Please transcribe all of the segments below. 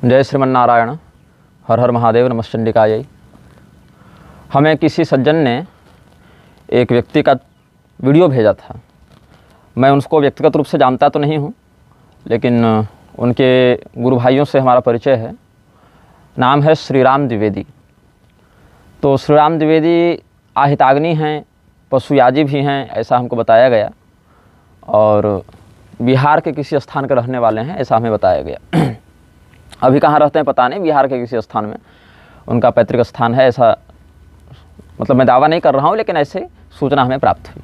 जय श्रीमन्नारायण। हर हर महादेव। नमश्चंडिकायै। हमें किसी सज्जन ने एक व्यक्ति का वीडियो भेजा था। मैं उनको व्यक्तिगत रूप से जानता तो नहीं हूँ, लेकिन उनके गुरु भाइयों से हमारा परिचय है। नाम है श्री राम द्विवेदी। तो श्री राम द्विवेदी आहिताग्नि हैं, पशुयाजी भी हैं, ऐसा हमको बताया गया, और बिहार के किसी स्थान के रहने वाले हैं, ऐसा हमें बताया गया। अभी कहाँ रहते हैं पता नहीं, बिहार के किसी स्थान में उनका पैतृक स्थान है, ऐसा मतलब मैं दावा नहीं कर रहा हूँ, लेकिन ऐसे सूचना हमें प्राप्त हुई।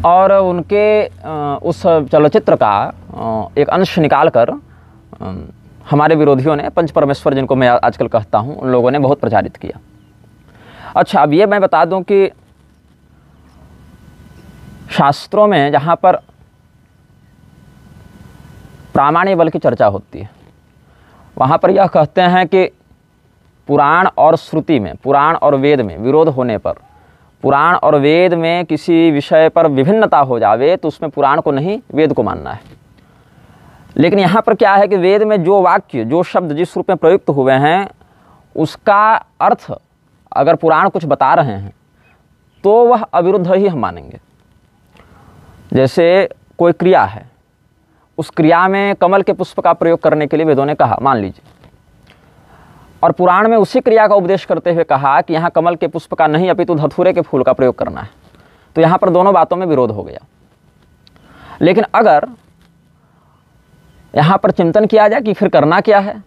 और उनके उस चलचित्र का एक अंश निकालकर हमारे विरोधियों ने, पंच परमेश्वर जिनको मैं आजकल कहता हूँ, उन लोगों ने बहुत प्रचारित किया। अच्छा, अब ये मैं बता दूं कि शास्त्रों में जहाँ पर प्रामाण्य बल की चर्चा होती है, वहाँ पर यह कहते हैं कि पुराण और श्रुति में, पुराण और वेद में विरोध होने पर, पुराण और वेद में किसी विषय पर विभिन्नता हो जावे तो उसमें पुराण को नहीं, वेद को मानना है। लेकिन यहाँ पर क्या है कि वेद में जो वाक्य, जो शब्द जिस रूप में प्रयुक्त हुए हैं, उसका अर्थ अगर पुराण कुछ बता रहे हैं तो वह अविरुद्ध ही हम मानेंगे। जैसे कोई क्रिया है, उस क्रिया में कमल के पुष्प का प्रयोग करने के लिए वेदों ने कहा, मान लीजिए, और पुराण में उसी क्रिया का उपदेश करते हुए कहा कि यहाँ कमल के पुष्प का नहीं अपितु धतूरे के फूल का प्रयोग करना है। तो यहाँ पर दोनों बातों में विरोध हो गया। लेकिन अगर यहाँ पर चिंतन किया जाए कि फिर करना क्या है,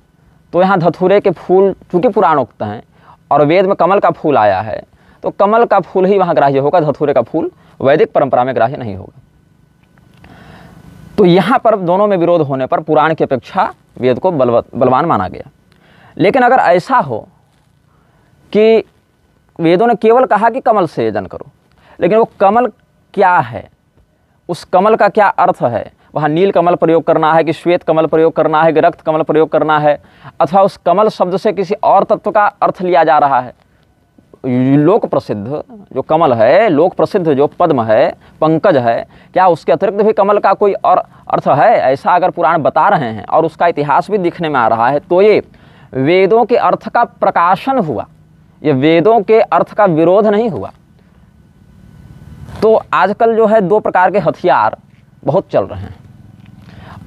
तो यहाँ धतूरे के फूल चूंकि पुराणोक्त हैं और वेद में कमल का फूल आया है, तो कमल का फूल ही वहाँ ग्राह्य होगा, धतूरे का फूल वैदिक परंपरा में ग्राह्य नहीं होगा। तो यहाँ पर दोनों में विरोध होने पर पुराण की अपेक्षा वेद को बलवान माना गया। लेकिन अगर ऐसा हो कि वेदों ने केवल कहा कि कमल से यजन करो, लेकिन वो कमल क्या है, उस कमल का क्या अर्थ है, वहाँ नील कमल प्रयोग करना है कि श्वेत कमल प्रयोग करना है कि रक्त कमल प्रयोग करना है, अथवा उस कमल शब्द से किसी और तत्व का अर्थ लिया जा रहा है। लोक प्रसिद्ध जो कमल है, लोक प्रसिद्ध जो पद्म है, पंकज है, क्या उसके अतिरिक्त भी कमल का कोई और अर्थ है? ऐसा अगर पुराण बता रहे हैं और उसका इतिहास भी दिखने में आ रहा है, तो ये वेदों के अर्थ का प्रकाशन हुआ, ये वेदों के अर्थ का विरोध नहीं हुआ। तो आजकल जो है दो प्रकार के हथियार बहुत चल रहे हैं,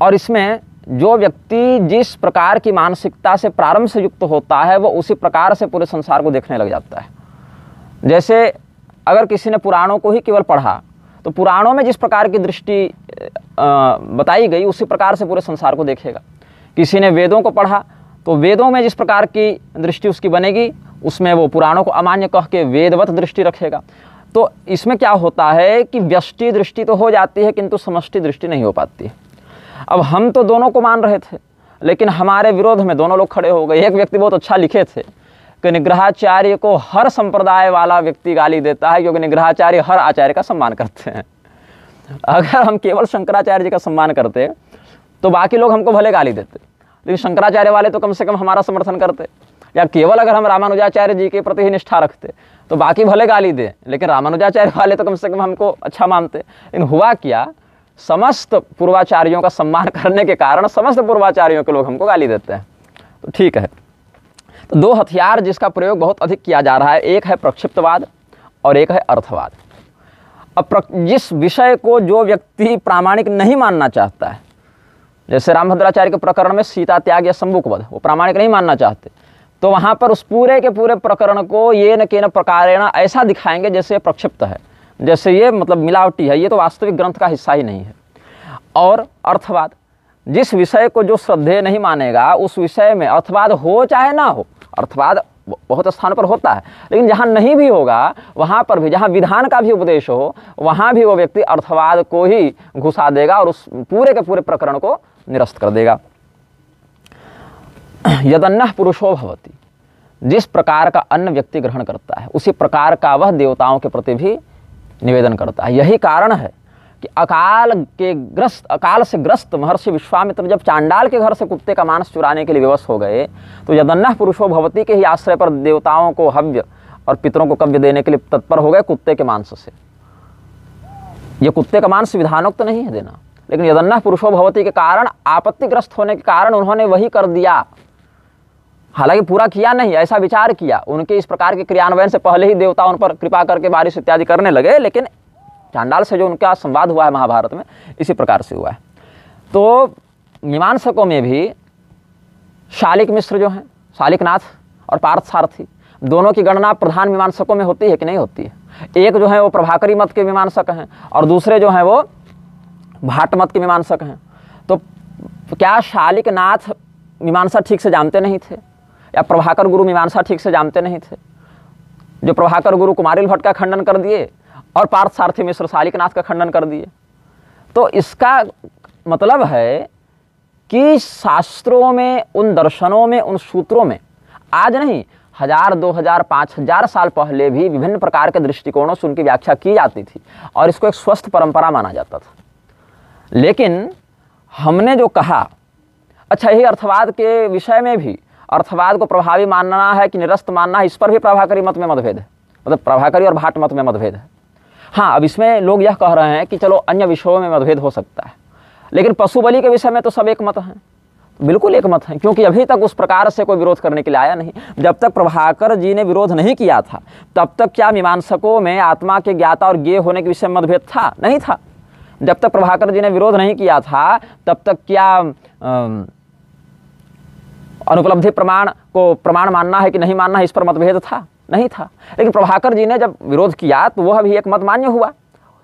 और इसमें जो व्यक्ति जिस प्रकार की मानसिकता से प्रारंभ से युक्त होता है, वो उसी प्रकार से पूरे संसार को देखने लग जाता है। जैसे अगर किसी ने पुराणों को ही केवल पढ़ा, तो पुराणों में जिस प्रकार की दृष्टि बताई गई, उसी प्रकार से पूरे संसार को देखेगा। किसी ने वेदों को पढ़ा, तो वेदों में जिस प्रकार की दृष्टि उसकी बनेगी, उसमें वो पुराणों को अमान्य कह के वेदवत दृष्टि रखेगा। तो इसमें क्या होता है कि व्यष्टि दृष्टि तो हो जाती है, किंतु समष्टि दृष्टि नहीं हो पाती है। अब हम तो दोनों को मान रहे थे, लेकिन हमारे विरोध में दोनों लोग खड़े हो गए। एक व्यक्ति बहुत अच्छा लिखे थे कि निग्रहाचार्य को हर संप्रदाय वाला व्यक्ति गाली देता है, क्योंकि निग्रहाचार्य हर आचार्य का सम्मान करते हैं। अगर हम केवल शंकराचार्य जी का सम्मान करते तो बाकी लोग हमको भले गाली देते, लेकिन शंकराचार्य वाले तो कम से कम हमारा समर्थन करते। या केवल अगर हम रामानुजाचार्य जी के प्रति ही निष्ठा रखते तो बाकी भले गाली दे, लेकिन रामानुजाचार्य वाले तो कम से कम हमको अच्छा मानते। लेकिन हुआ क्या, समस्त पूर्वाचार्यों का सम्मान करने के कारण समस्त पूर्वाचार्यों के लोग हमको गाली देते हैं। तो ठीक है, तो दो हथियार जिसका प्रयोग बहुत अधिक किया जा रहा है, एक है प्रक्षिप्तवाद और एक है अर्थवाद। अब जिस विषय को जो व्यक्ति प्रामाणिक नहीं मानना चाहता है, जैसे रामभद्राचार्य के प्रकरण में सीता त्याग या संबुकवध, वो प्रामाणिक नहीं मानना चाहते, तो वहाँ पर उस पूरे के पूरे प्रकरण को ये न के न प्रकारेण ऐसा दिखाएंगे जैसे प्रक्षिप्त है, जैसे ये मतलब मिलावटी है, ये तो वास्तविक ग्रंथ का हिस्सा ही नहीं है। और अर्थवाद, जिस विषय को जो श्रद्धेय नहीं मानेगा, उस विषय में अर्थवाद हो चाहे ना हो, अर्थवाद बहुत स्थान पर होता है, लेकिन जहाँ नहीं भी होगा वहाँ पर भी, जहाँ विधान का भी उपदेश हो, वहाँ भी वो व्यक्ति अर्थवाद को ही घुसा देगा और उस पूरे के पूरे प्रकरण को निरस्त कर देगा। यदन्नः पुरुषो भवति, जिस प्रकार का अन्न व्यक्ति ग्रहण करता है, उसी प्रकार का वह देवताओं के प्रति भी निवेदन करता है। यही कारण है कि अकाल से ग्रस्त महर्षि विश्वामित्र जब चांडाल के घर से कुत्ते का मांस चुराने के लिए विवश हो गए, तो यदन्नः पुरुषो भवति के ही आश्रय पर देवताओं को हव्य और पितरों को कव्य देने के लिए तत्पर हो गए कुत्ते के मांस से। ये कुत्ते का मांस विधानोक्त नहीं है देना, लेकिन यदन्नः पुरुषो भवति के कारण, आपत्तिग्रस्त होने के कारण उन्होंने वही कर दिया। हालांकि पूरा किया नहीं, ऐसा विचार किया। उनके इस प्रकार के क्रियान्वयन से पहले ही देवता उन पर कृपा करके बारिश इत्यादि करने लगे, लेकिन चांडाल से जो उनका संवाद हुआ है महाभारत में, इसी प्रकार से हुआ है। तो मीमांसकों में भी शालिक मिश्र जो हैं, शालिकनाथ और पार्थसारथी, दोनों की गणना प्रधान मीमांसकों में होती है कि नहीं होती है? एक जो है वो प्रभाकरी मत के मीमांसक हैं और दूसरे जो हैं वो भाट मत के मीमांसक हैं। तो क्या शालिकनाथ मीमांसा ठीक से जानते नहीं थे, या प्रभाकर गुरु मीमांसा ठीक से जानते नहीं थे? जो प्रभाकर गुरु कुमारिल भट्ट का खंडन कर दिए और पार्थसारथी मिश्र शालिकनाथ का खंडन कर दिए। तो इसका मतलब है कि शास्त्रों में, उन दर्शनों में, उन सूत्रों में आज नहीं, 1000, 2000, 5000 साल पहले भी विभिन्न प्रकार के दृष्टिकोणों से उनकी व्याख्या की जाती थी और इसको एक स्वस्थ परंपरा माना जाता था। लेकिन हमने जो कहा, अच्छा यही अर्थवाद के विषय में भी अर्थवाद को प्रभावी मानना है कि निरस्त मानना है, इस पर भी प्रभाकरी मत में मतभेद है, मतलब प्रभाकरी और भाट मत में मतभेद है। हाँ, अब इसमें लोग यह कह रहे हैं कि चलो अन्य विषयों में मतभेद हो सकता है, लेकिन पशु बलि के विषय में तो सब एक मत हैं। बिल्कुल एक मत है, क्योंकि अभी तक उस प्रकार से कोई विरोध करने के लिए आया नहीं। जब तक प्रभाकर जी ने विरोध नहीं किया था, तब तक क्या मीमांसकों में आत्मा के ज्ञाता और ज्ञेय होने के विषय में मतभेद था? नहीं था। जब तक प्रभाकर जी ने विरोध नहीं किया था, तब तक क्या अनुपलब्धि प्रमाण को प्रमाण मानना है कि नहीं मानना है, इस पर मतभेद था? नहीं था। लेकिन प्रभाकर जी ने जब विरोध किया तो वह भी एक मत मान्य हुआ,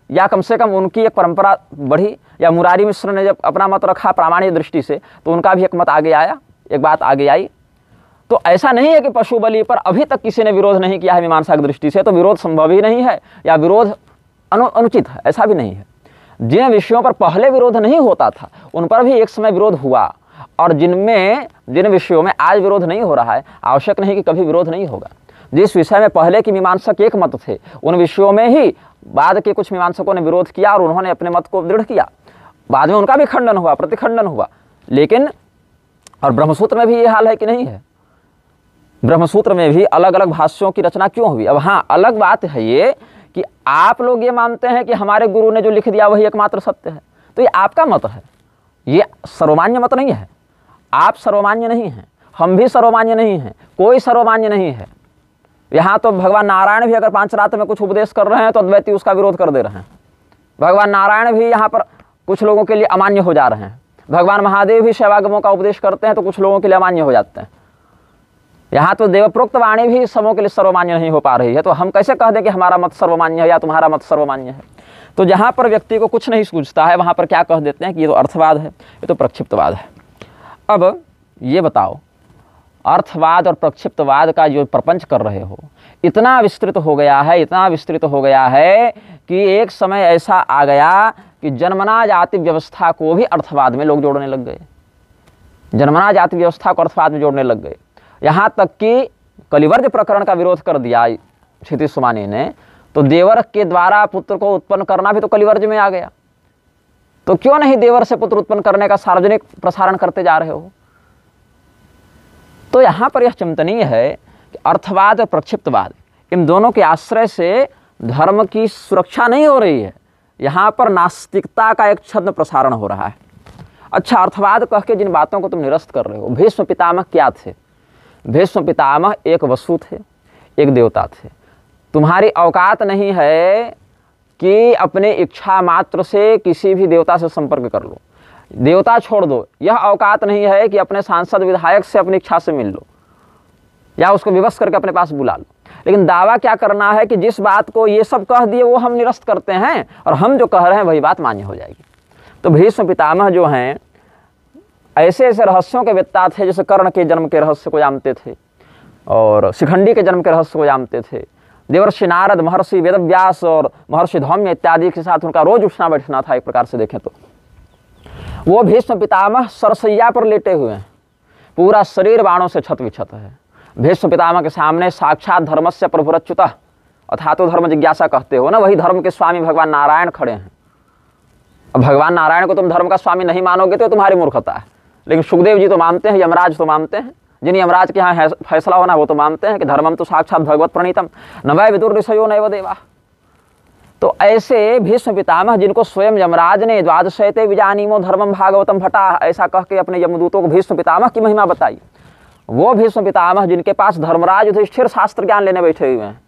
या कम से कम उनकी एक परंपरा बढ़ी। या मुरारी मिश्र ने जब अपना मत रखा प्रामाणिक दृष्टि से, तो उनका भी एक मत आगे आया, एक बात आगे आई। तो ऐसा नहीं है कि पशु बलि पर अभी तक किसी ने विरोध नहीं किया है मीमांसा की दृष्टि से, तो विरोध संभव ही नहीं है या विरोध अनुचित है, ऐसा भी नहीं है। जिन विषयों पर पहले विरोध नहीं होता था उन पर भी एक समय विरोध हुआ, और जिन विषयों में आज विरोध नहीं हो रहा है, आवश्यक नहीं कि कभी विरोध नहीं होगा। जिस विषय में पहले के मीमांसक एक मत थे, उन विषयों में ही बाद के कुछ मीमांसकों ने विरोध किया और उन्होंने अपने मत को दृढ़ किया। बाद में उनका भी खंडन हुआ, प्रतिखंडन हुआ। लेकिन और ब्रह्मसूत्र में भी ये हाल है कि नहीं है? ब्रह्मसूत्र में भी अलग अलग भाष्यों की रचना क्यों हुई? अब हाँ, अलग बात है ये कि आप लोग ये मानते हैं कि हमारे गुरु ने जो लिख दिया वही एकमात्र सत्य है, तो ये आपका मत है, ये सर्वमान्य मत नहीं है। आप सर्वमान्य नहीं हैं, हम भी सर्वमान्य नहीं हैं, कोई सर्वमान्य नहीं है। यहाँ तो भगवान नारायण भी अगर पांचरात्र में कुछ उपदेश कर रहे हैं तो अद्वैती उसका विरोध कर दे रहे हैं। भगवान नारायण भी यहाँ पर कुछ लोगों के लिए अमान्य हो जा रहे हैं। भगवान महादेव भी शैवागमों का उपदेश करते हैं तो कुछ लोगों के लिए अमान्य हो जाते हैं। यहाँ तो देवप्रोक्त वाणी भी सबों के लिए सर्वमान्य नहीं हो पा रही है, तो हम कैसे कह दें कि हमारा मत सर्वमान्य है या तुम्हारा मत सर्वमान्य है? तो जहाँ पर व्यक्ति को कुछ नहीं सूझता है वहाँ पर क्या कह देते हैं कि ये तो अर्थवाद है, ये तो प्रक्षिप्तवाद है। अब ये बताओ, अर्थवाद और प्रक्षिप्तवाद का जो प्रपंच कर रहे हो, इतना विस्तृत हो गया है, इतना विस्तृत हो गया है कि एक समय ऐसा आ गया कि जन्मना जाति व्यवस्था को भी अर्थवाद में लोग जोड़ने लग गए। जन्मना जाति व्यवस्था को अर्थवाद में जोड़ने लग गए। यहाँ तक कि कलिवर्ज प्रकरण का विरोध कर दिया क्षितिज सुमानी ने, तो देवर के द्वारा पुत्र को उत्पन्न करना भी तो कलिवर्ज में आ गया। तो क्यों नहीं देवर से पुत्र उत्पन्न करने का सार्वजनिक प्रसारण करते जा रहे हो? तो यहाँ पर यह चिंतनीय है कि अर्थवाद और प्रक्षिप्तवाद, इन दोनों के आश्रय से धर्म की सुरक्षा नहीं हो रही है, यहाँ पर नास्तिकता का एक छद्म प्रसारण हो रहा है। अच्छा, अर्थवाद कह के जिन बातों को तुम निरस्त कर रहे हो, भीष्म पितामह क्या थे? भीष्म पितामह एक वसु थे, एक देवता थे। तुम्हारी औकात नहीं है कि अपने इच्छा मात्र से किसी भी देवता से संपर्क कर लो। देवता छोड़ दो, यह औकात नहीं है कि अपने सांसद विधायक से अपनी इच्छा से मिल लो या उसको विवश करके अपने पास बुला लो। लेकिन दावा क्या करना है कि जिस बात को ये सब कह दिए वो हम निरस्त करते हैं और हम जो कह रहे हैं वही बात मान्य हो जाएगी। तो भीष्म पितामह जो हैं ऐसे ऐसे रहस्यों के वेत्ता थे, जैसे कर्ण के जन्म के रहस्य को जानते थे और शिखंडी के जन्म के रहस्य को जानते थे। देवर्षि नारद, महर्षि वेदव्यास और महर्षि धौम्य इत्यादि के साथ उनका रोज उठना बैठना था। एक प्रकार से देखें तो वो भीष्म पितामह सरसैया पर लेटे हुए हैं, पूरा शरीर बाणों से छत विछत है। भीष्म पितामह के सामने साक्षात धर्मस्य प्रभुरच्युतः, अथा तो धर्म जिज्ञासा कहते हो ना, वही धर्म के स्वामी भगवान नारायण खड़े हैं। अब भगवान नारायण को तुम धर्म का स्वामी नहीं मानोगे तो तुम्हारी मूर्खता है। लेकिन सुखदेव जी तो मानते हैं, यमराज तो मानते हैं, जिन यमराज के यहाँ फैसला होना वो तो मानते हैं कि धर्मम तो साक्षात भगवत प्रणीतम न वै विदुर ऋषयो नैव देवा। तो ऐसे भीष्म पितामह जिनको स्वयं यमराज ने द्वादशैते विजानीमो धर्मम भागवतम भटा ऐसा कह के अपने यमदूतों को भीष्म पितामह की महिमा बताई, वो भीष्म पितामह जिनके पास धर्मराज युधिष्ठिर शास्त्र ज्ञान लेने बैठे हुए हैं,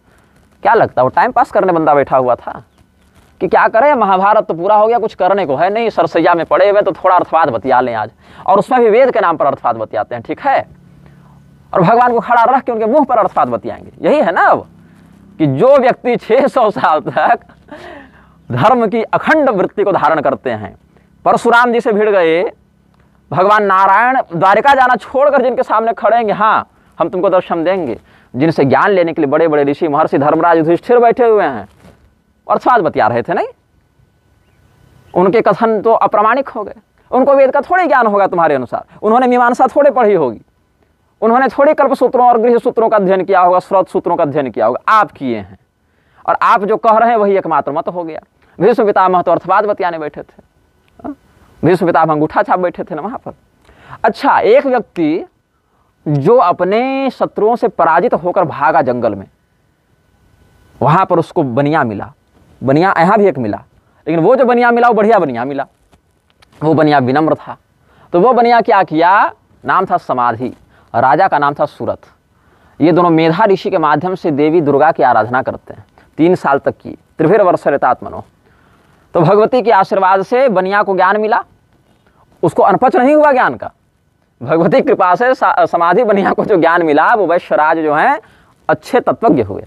क्या लगता है वो टाइम पास करने बंदा बैठा हुआ था कि क्या करें, महाभारत तो पूरा हो गया, कुछ करने को है नहीं, सरसैया में पड़े हुए तो थोड़ा अर्थवाद बतिया लें आज, और उसमें भी वेद के नाम पर अर्थवाद बतियाते हैं, ठीक है, और भगवान को खड़ा रख के उनके मुंह पर अर्थवाद बतियाएंगे। यही है ना अब कि जो व्यक्ति 600 साल तक धर्म की अखंड वृत्ति को धारण करते हैं, परशुराम जी से भिड़ गए, भगवान नारायण द्वारिका जाना छोड़कर जिनके सामने खड़ेंगे, हाँ हम तुमको दर्शन देंगे, जिनसे ज्ञान लेने के लिए बड़े बड़े ऋषि महर्षि धर्मराज युधिष्ठिर बैठे हुए हैं और स्वाद बतिया रहे थे, नहीं, उनके कथन तो अप्रामाणिक हो गए, उनको वेद का थोड़े ज्ञान होगा तुम्हारे अनुसार, उन्होंने मीमांसा थोड़े पढ़ी होगी, उन्होंने थोड़े कल्प सूत्रों और गृह सूत्रों का अध्ययन किया होगा, स्रोत सूत्रों का अध्ययन किया होगा, आप किए हैं, और आप जो कह रहे हैं वही एकमात्र मत हो गया। भीष्म पितामह तो अर्थवाद बतियाने बैठे थे, भीष्म पितामह अंगूठा छाप बैठे थे ना वहां पर। अच्छा, एक व्यक्ति जो अपने शत्रुओं से पराजित होकर भागा जंगल में, वहां पर उसको बनिया मिला, बनिया यहाँ भी एक मिला, लेकिन वो जो बनिया मिला वो बढ़िया बनिया मिला, वो बनिया विनम्र था। तो वो बनिया क्या किया, नाम था समाधि, राजा का नाम था सूरत। ये दोनों मेधा ऋषि के माध्यम से देवी दुर्गा की आराधना करते हैं, 3 साल तक की, त्रिभिर वर्ष रेतात्मनो। तो भगवती के आशीर्वाद से बनिया को ज्ञान मिला, उसको अनपच नहीं हुआ ज्ञान का, भगवती कृपा से समाधि बनिया को जो ज्ञान मिला वो वैश्यराज जो हैं अच्छे तत्वज्ञ हुए,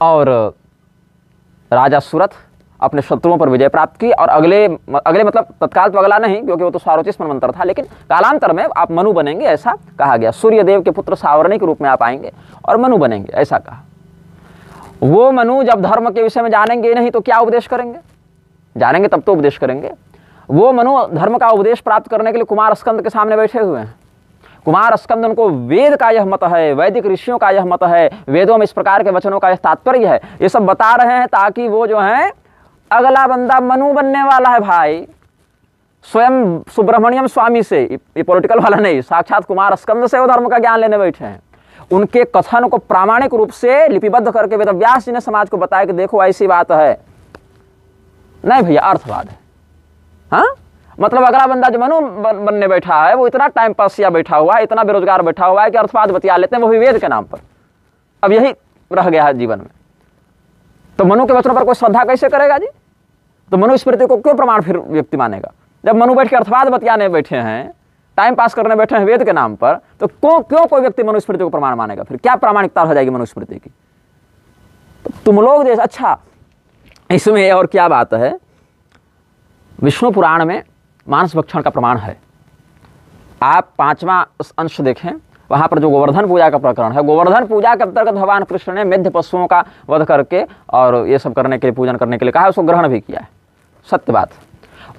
और राजा सूरत अपने शत्रुओं पर विजय प्राप्त की। और अगले मतलब तत्काल तो अगला नहीं, क्योंकि वो तो स्वारोचिष मंत्र था, लेकिन कालांतर में आप मनु बनेंगे ऐसा कहा गया, सूर्य देव के पुत्र सावरणी के रूप में आप आएंगे और मनु बनेंगे ऐसा कहा। वो मनु जब धर्म के विषय में जानेंगे नहीं तो क्या उपदेश करेंगे, जानेंगे तब तो उपदेश करेंगे। वो मनु धर्म का उपदेश प्राप्त करने के लिए कुमार स्कंद के सामने बैठे हुए हैं। कुमार स्कंद उनको वेद का यह मत है, वैदिक ऋषियों का यह मत है, वेदों में इस प्रकार के वचनों का यह तात्पर्य है, ये सब बता रहे हैं ताकि वो जो है अगला बंदा मनु बनने वाला है भाई, स्वयं सुब्रमण्यम स्वामी से, ये पॉलिटिकल वाला नहीं, साक्षात कुमार स्कंद से वो धर्म का ज्ञान लेने बैठे हैं। उनके कथन को प्रामाणिक रूप से लिपिबद्ध करके वेदव्यास जी ने समाज को बताया कि देखो ऐसी बात है, नहीं भैया अर्थवाद है। हाँ, मतलब अगला बंदा जो मनु बनने बैठा है वो इतना टाइम पास या बैठा हुआ है, इतना बेरोजगार बैठा हुआ है कि अर्थवाद बतिया लेते हैं, वो भी वेद के नाम पर। अब यही रह गया है जीवन में। तो मनु के वचनों पर कोई श्रद्धा कैसे करेगा जी? तो मनु स्मृति को क्यों प्रमाण फिर व्यक्ति मानेगा? जब मनु बैठ के अर्थवाद बतियाने बैठे हैं, टाइम पास करने बैठे हैं वेद के नाम पर, तो क्यों कोई व्यक्ति मनुस्मृति को प्रमाण मानेगा? फिर क्या प्रामाणिकता हो जाएगी मनुस्मृति की? तो तुम लोग जैसे, अच्छा इसमें और क्या बात है, विष्णु पुराण में मांस भक्षण का प्रमाण है। आप 5वां अंश देखें, वहां पर जो गोवर्धन पूजा का प्रकरण है, गोवर्धन पूजा के अंतर्गत भगवान कृष्ण ने मेध्य पशुओं का वध करके और ये सब करने के लिए, पूजन करने के लिए कहा है, उसको ग्रहण भी किया है, सत्य बात।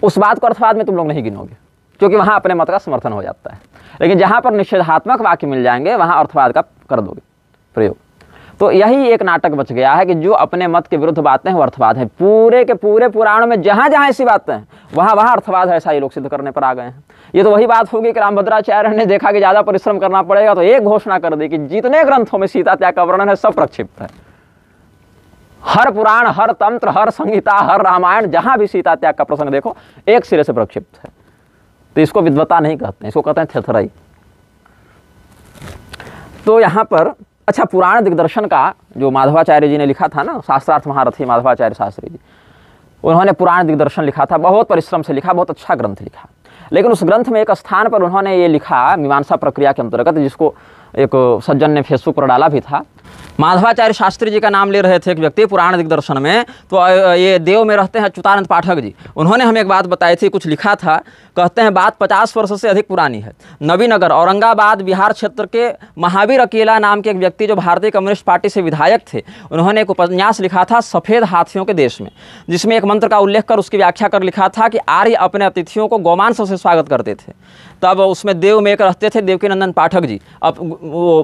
उस बात को अर्थवाद में तुम लोग नहीं गिनोगे, क्योंकि वहां अपने मत का समर्थन हो जाता है। लेकिन जहां पर निषेधात्मक वाक्य मिल जाएंगे वहां अर्थवाद का कर दोगे प्रयोग। तो यही एक नाटक बच गया है कि जो अपने मत के विरुद्ध बातें हैं वो अर्थवाद है। पूरे के पूरे पुराण में जहां जहां ऐसी बातें हैं वहां वहां अर्थवाद है, ऐसा ये लोग सिद्ध करने पर आ गए हैं। ये तो वही बात होगी कि रामभद्राचार्य ने देखा कि ज्यादा परिश्रम करना पड़ेगा तो एक घोषणा कर दी कि जितने ग्रंथों में सीता त्याग का वर्णन है सब प्रक्षिप्त है। हर पुराण, हर तंत्र, हर संहिता, हर रामायण, जहां भी सीता त्याग का प्रसंग देखो एक सिरे से प्रक्षिप्त है। तो इसको विद्वता नहीं कहते हैं, इसको कहते हैं थेथराई। तो यहां पर अच्छा, पुराण दिग्दर्शन का जो माधवाचार्य जी ने लिखा था ना, शास्त्रार्थ महारथी माधवाचार्य शास्त्री जी, उन्होंने पुराण दिग्दर्शन लिखा था, बहुत परिश्रम से लिखा, बहुत अच्छा ग्रंथ लिखा। लेकिन उस ग्रंथ में एक स्थान पर उन्होंने ये लिखा मीमांसा प्रक्रिया के अंतर्गत, जिसको एक सज्जन ने फेसबुक पर डाला भी था। माधवाचार्य शास्त्री जी का नाम ले रहे थे एक व्यक्ति पुराण दिग्दर्शन में, तो ये देव में रहते हैं अच्युतानंद पाठक जी। उन्होंने हमें एक बात बताई थी, कुछ लिखा था, कहते हैं बात 50 वर्ष से अधिक पुरानी है। नबीनगर औरंगाबाद बिहार क्षेत्र के महावीर अकेला नाम के एक व्यक्ति जो भारतीय कम्युनिस्ट पार्टी से विधायक थे, उन्होंने एक उपन्यास लिखा था सफ़ेद हाथियों के देश में, जिसमें एक मंत्र का उल्लेख कर उसकी व्याख्या कर लिखा था कि आर्य अपने अतिथियों को गोमांस से स्वागत करते थे। तब उसमें देव में एक रहते थे देवकीनंदन पाठक जी, अब वो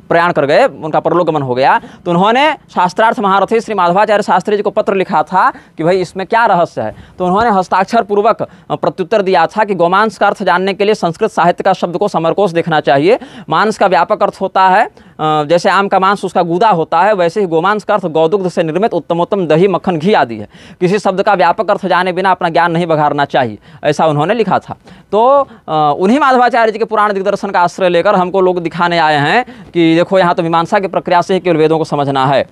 प्रयाण कर गए, उनका परलोकगमन हो गया। तो उन्होंने शास्त्रार्थ महारथी श्री माधवाचार्य शास्त्री जी को पत्र लिखा था कि भाई इसमें क्या रहस्य है। तो उन्होंने हस्ताक्षर पूर्वक प्रत्युत्तर दिया था कि गोमांस का अर्थ जानने के लिए संस्कृत साहित्य का शब्द को समरकोश देखना चाहिए। मांस का व्यापक अर्थ होता है जैसे आम का मांस उसका गूदा होता है, वैसे ही गोमांस का अर्थ गौदुग्ध से निर्मित उत्तमोत्तम दही, मक्खन, घी आदि है। किसी शब्द का व्यापक अर्थ जाने बिना अपना ज्ञान नहीं बघारना चाहिए, ऐसा उन्होंने लिखा था। तो उन्हीं माधवाचार्य जी के पुराण दिग्दर्शन का आश्रय लेकर हमको लोग दिखाने आए हैं कि देखो यहाँ तो मीमांसा की प्रक्रिया से ही केवल वेदों को समझना है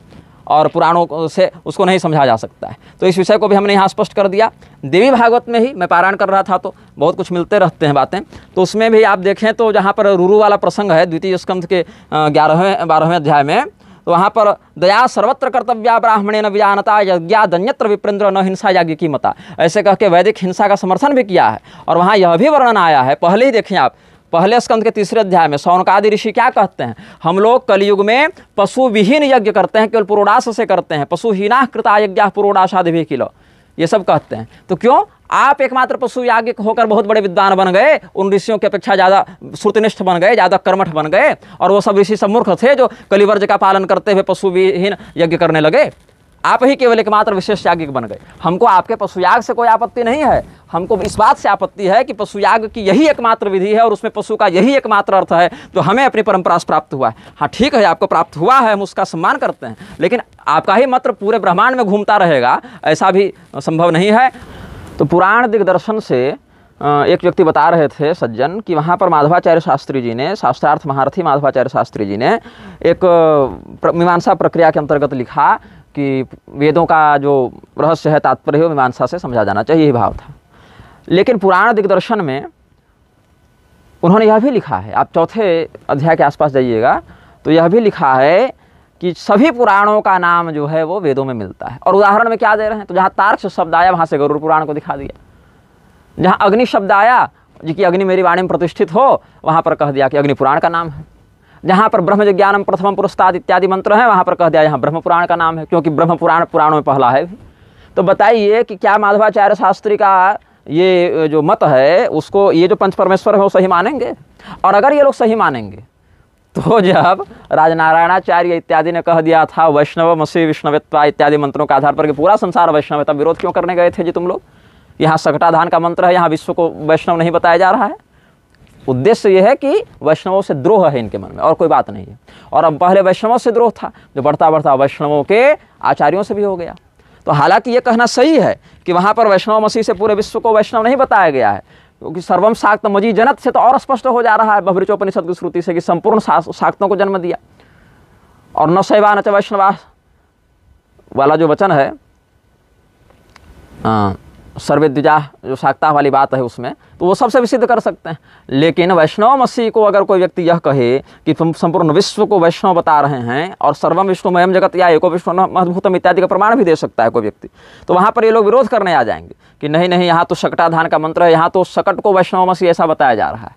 और पुराणों से उसको नहीं समझा जा सकता है। तो इस विषय को भी हमने यहाँ स्पष्ट कर दिया। देवी भागवत में ही मैं पारायण कर रहा था तो बहुत कुछ मिलते रहते हैं बातें, तो उसमें भी आप देखें तो जहाँ पर रुरु वाला प्रसंग है द्वितीय स्कंध के 11वें अध्याय में, तो वहाँ पर दया सर्वत्र कर्तव्या ब्राह्मणेन विजानता यज्ञादन्यत्र विप्रेंद्र न हिंसा याज्ञ की मता, ऐसे कह के वैदिक हिंसा का समर्थन भी किया है। और वहाँ यह भी वर्णन आया है, पहले ही देखें आप, पहले स्कंद के 3 अध्याय में शौनकादि ऋषि क्या कहते हैं, हम लोग कलयुग में पशु विहीन यज्ञ करते हैं, केवल पुरोडास से करते हैं, पशुहीना कृता यज्ञ पुरोडासादि भी किलो, ये सब कहते हैं। तो क्यों आप एकमात्र पशु याज्ञ होकर बहुत बड़े विद्वान बन गए, उन ऋषियों की अपेक्षा ज़्यादा श्रुतिनिष्ठ बन गए, ज़्यादा कर्मठ बन गए, और वो सब ऋषि सब मूर्ख थे जो कलिवर्ज का पालन करते हुए पशु विहीन यज्ञ करने लगे। आप ही केवल एकमात्र विशेष याज्ञिक बन गए। हमको आपके पशुयाग से कोई आपत्ति नहीं है, हमको इस बात से आपत्ति है कि पशुयाग की यही एकमात्र विधि है और उसमें पशु का यही एकमात्र अर्थ है जो हमें अपनी परंपरा से प्राप्त हुआ है। हाँ ठीक है, आपको प्राप्त हुआ है, हम उसका सम्मान करते हैं, लेकिन आपका ही मंत्र पूरे ब्रह्मांड में घूमता रहेगा, ऐसा भी संभव नहीं है। तो पुराण दिग्दर्शन से एक व्यक्ति बता रहे थे सज्जन कि वहाँ पर माधवाचार्य शास्त्री जी ने, शास्त्रार्थ महारथी माधवाचार्य शास्त्री जी ने एक मीमांसा प्रक्रिया के अंतर्गत लिखा कि वेदों का जो रहस्य है तात्पर्य है मीमांसा से समझा जाना चाहिए, यही भाव था। लेकिन पुराण दिग्दर्शन में उन्होंने यह भी लिखा है, आप 4थे अध्याय के आसपास जाइएगा तो यह भी लिखा है कि सभी पुराणों का नाम जो है वो वेदों में मिलता है। और उदाहरण में क्या दे रहे हैं, तो जहाँ तार्क्ष शब्द आया वहाँ से गरुड़ पुराण को दिखा दिया, जहाँ अग्नि शब्द आया जी कि अग्नि मेरी वाणी में प्रतिष्ठित हो, वहाँ पर कह दिया कि अग्नि पुराण का नाम है। जहाँ पर ब्रह्म ज्ञानम प्रथमम पुरस्ताद इत्यादि मंत्र हैं, वहाँ पर कह दिया यहाँ ब्रह्म पुराण का नाम है, क्योंकि ब्रह्म पुराण पुराणों में पहला है भी। तो बताइए कि क्या माधवाचार्य शास्त्री का ये जो मत है उसको ये जो पंच परमेश्वर है वो सही मानेंगे? और अगर ये लोग सही मानेंगे तो जब राजनारायणाचार्य इत्यादि ने कह दिया था वैष्णव मसी विष्णवेत्वा इत्यादि मंत्रों के आधार पर कि पूरा संसार वैष्णव है, तब विरोध क्यों करने गए थे जी तुम लोग? यहाँ सकटाधान का मंत्र है, यहाँ विश्व को वैष्णव नहीं बताया जा रहा है। उद्देश्य यह है कि वैष्णवों से द्रोह है इनके मन में, और कोई बात नहीं है। और अब पहले वैष्णवों से द्रोह था, जो बढ़ता बढ़ता वैष्णवों के आचार्यों से भी हो गया। तो हालांकि ये कहना सही है कि वहाँ पर वैष्णव मसीह से पूरे विश्व को वैष्णव नहीं बताया गया है, क्योंकि सर्वम शाक्त मजी जनत से तो और स्पष्ट हो जा रहा है बभृचोपनिषद की श्रुति से कि संपूर्ण शाक्तों को जन्म दिया। और न शैवा न च वैष्णवा वाला जो वचन है, सर्वे द्विजा जो शाक्ता वाली बात है उसमें, तो वो सबसे भी सिद्ध कर सकते हैं। लेकिन वैष्णव मसीह को अगर कोई व्यक्ति यह कहे कि संपूर्ण विश्व को वैष्णव बता रहे हैं और सर्वम विष्णुमयम जगत या एको विष्णु महद्भूतम इत्यादि का प्रमाण भी दे सकता है कोई व्यक्ति, तो वहाँ पर ये लोग विरोध करने आ जाएंगे कि नहीं नहीं, यहाँ तो शकटाधान का मंत्र है, यहाँ तो शकट को वैष्णव मसीह ऐसा बताया जा रहा है।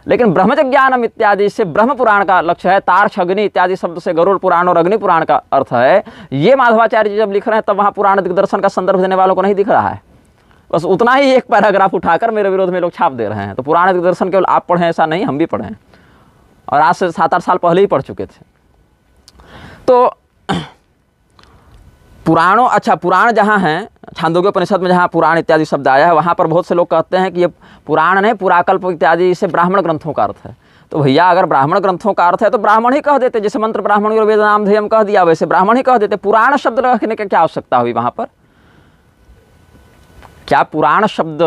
लेकिन ब्रह्मज्ञानम इत्यादि से ब्रह्म पुराण का लक्ष्य है, तार्क्ष अग्नि इत्यादि शब्द से गरुड़ पुराण और अग्नि पुराण का अर्थ है। ये माधवाचार्य जी जब लिख रहे हैं तब वहाँ पुराण दिग्दर्शन का संदर्भ देने वालों को नहीं दिख रहा है, बस उतना ही एक पैराग्राफ उठाकर मेरे विरोध में लोग छाप दे रहे हैं। तो पुराण दिग्दर्शन केवल आप पढ़ें ऐसा नहीं, हम भी पढ़ें, और आज से 7-8 साल पहले ही पढ़ चुके थे। तो पुराणों, अच्छा पुराण जहाँ हैं छांदोग्योपनिषद में जहाँ पुराण इत्यादि शब्द आया है, वहाँ पर बहुत से लोग कहते हैं कि ये पुराण नहीं पुराकल्प इत्यादि से ब्राह्मण ग्रंथों का अर्थ है। तो भैया अगर ब्राह्मण ग्रंथों का अर्थ है तो ब्राह्मण ही कह देते, जैसे मंत्र ब्राह्मण और वेद नाम ध्येयम कह दिया वैसे ब्राह्मण ही कह देते। पुराण शब्द रखने की क्या आवश्यकता हुई वहाँ पर? क्या पुराण शब्द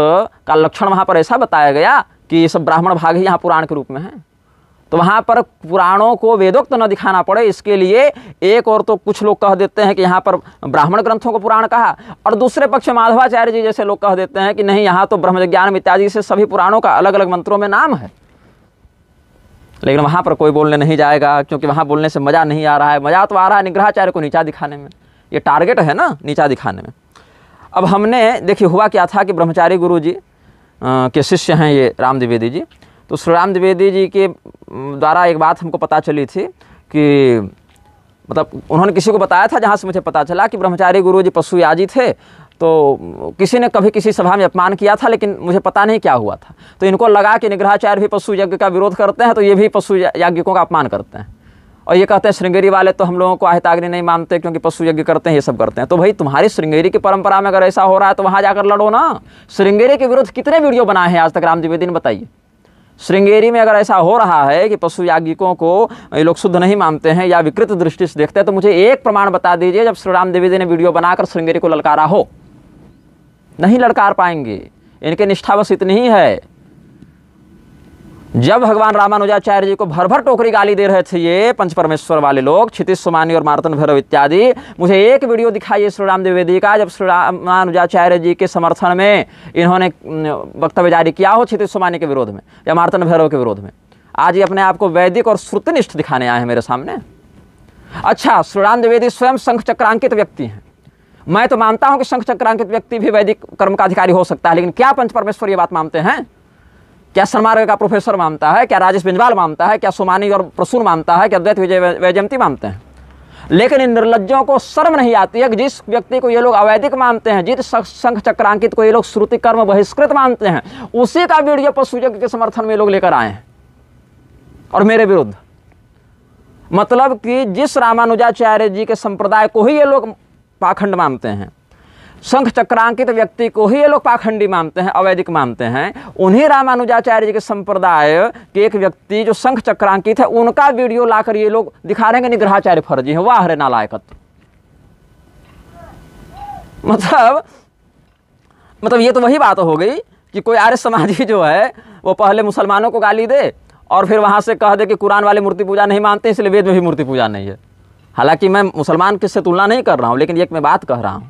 का लक्षण वहाँ पर ऐसा बताया गया कि ये सब ब्राह्मण भाग ही यहाँ पुराण के रूप में है? तो वहाँ पर पुराणों को वेदोक्त न दिखाना पड़े इसके लिए एक और तो कुछ लोग कह देते हैं कि यहाँ पर ब्राह्मण ग्रंथों को पुराण कहा, और दूसरे पक्ष माधवाचार्य जी जैसे लोग कह देते हैं कि नहीं, यहाँ तो ब्रह्मज्ञान इत्यादि से सभी पुराणों का अलग अलग मंत्रों में नाम है। लेकिन वहाँ पर कोई बोलने नहीं जाएगा, क्योंकि वहाँ बोलने से मज़ा नहीं आ रहा है। मज़ा तो आ रहा है निग्रहाचार्य को नीचा दिखाने में, ये टारगेट है ना, नीचा दिखाने में। अब हमने देखिए हुआ क्या था कि ब्रह्मचारी गुरु जी के शिष्य हैं ये राम द्विवेदी जी। तो श्री राम द्विवेदी जी के द्वारा एक बात हमको पता चली थी कि मतलब उन्होंने किसी को बताया था, जहाँ से मुझे पता चला कि ब्रह्मचारी गुरु जी पशुयाजी थे। तो किसी ने कभी किसी सभा में अपमान किया था, लेकिन मुझे पता नहीं क्या हुआ था। तो इनको लगा कि निग्रहाचार्य भी पशु यज्ञ का विरोध करते हैं, तो ये भी पशु याज्ञिकों का अपमान करते हैं। और ये कहते हैं श्रृंगेरी वाले तो हम लोगों को आहिताग्नि नहीं मानते क्योंकि पशु यज्ञ करते हैं, ये सब करते हैं। तो भाई तुम्हारी श्रृंगेरी की परंपरा में अगर ऐसा हो रहा है तो वहाँ जाकर लड़ो ना। श्रृंगेरी के विरुद्ध कितने वीडियो बनाए हैं आज तक राम द्विवेदी ने, बताइए। श्रृंगेरी में अगर ऐसा हो रहा है कि पशु याज्ञिकों को ये लोग शुद्ध नहीं मानते हैं या विकृत दृष्टि से देखते हैं, तो मुझे एक प्रमाण बता दीजिए जब श्री राम द्विवेदी ने वीडियो बनाकर श्रृंगेरी को ललकारा हो। नहीं ललकार पाएंगे, इनके निष्ठा बस इतनी ही है। जब भगवान रामानुजाचार्य जी को भर भर टोकरी गाली दे रहे थे ये पंच परमेश्वर वाले लोग, क्षितिज सोमानी और मार्तंड भैरव इत्यादि, मुझे एक वीडियो दिखाइए श्री राम द्विवेदी का जब श्री रामानुजाचार्य जी के समर्थन में इन्होंने वक्तव्य जारी किया हो क्षितिज सोमानी के विरोध में या मार्तंड भैरव के विरोध में। आज ये अपने आप को वैदिक और श्रुतिनिष्ठ दिखाने आए हैं मेरे सामने। अच्छा, श्री राम द्विवेदी स्वयं शंख चक्रांकित व्यक्ति हैं। मैं तो मानता हूं कि शंख चक्रांकित व्यक्ति भी वैदिक कर्म का अधिकारी हो सकता है, लेकिन क्या पंच परमेश्वर ये बात मानते हैं? क्या सन्मार्ग का प्रोफेसर मानता है? क्या राजेश बिंजवाल मानता है? क्या सोमानी और प्रसून मानता है? क्या अद्वैत विजय वैजयंती मानते हैं? लेकिन इन निर्लज्जों को शर्म नहीं आती है कि जिस व्यक्ति को ये लोग अवैदिक मानते हैं, जिस शंख चक्रांकित को ये लोग श्रुति कर्म बहिष्कृत मानते हैं, उसी का वीडियो पशु यज्ञ के समर्थन में लोग लेकर आए हैं और मेरे विरुद्ध। मतलब कि जिस रामानुजाचार्य जी के संप्रदाय को ही ये लोग पाखंड मानते हैं, शंख चक्रांकित व्यक्ति को ही ये लोग पाखंडी मानते हैं, अवैदिक मानते हैं, उन्हीं रामानुजाचार्य जी के संप्रदाय के एक व्यक्ति जो शंख चक्रांकित है उनका वीडियो लाकर ये लोग दिखा रहे हैं कि निग्रहाचार्य फर्जी है। वाह रे नालायकत्व। मतलब ये तो वही बात हो गई कि कोई आर्य समाजी जो है वो पहले मुसलमानों को गाली दे और फिर वहां से कह दे कि कुरान वाले मूर्ति पूजा नहीं मानते इसलिए वेद में भी मूर्ति पूजा नहीं है। हालांकि मैं मुसलमान किससे तुलना नहीं कर रहा हूं, लेकिन एक मैं बात कह रहा हूं।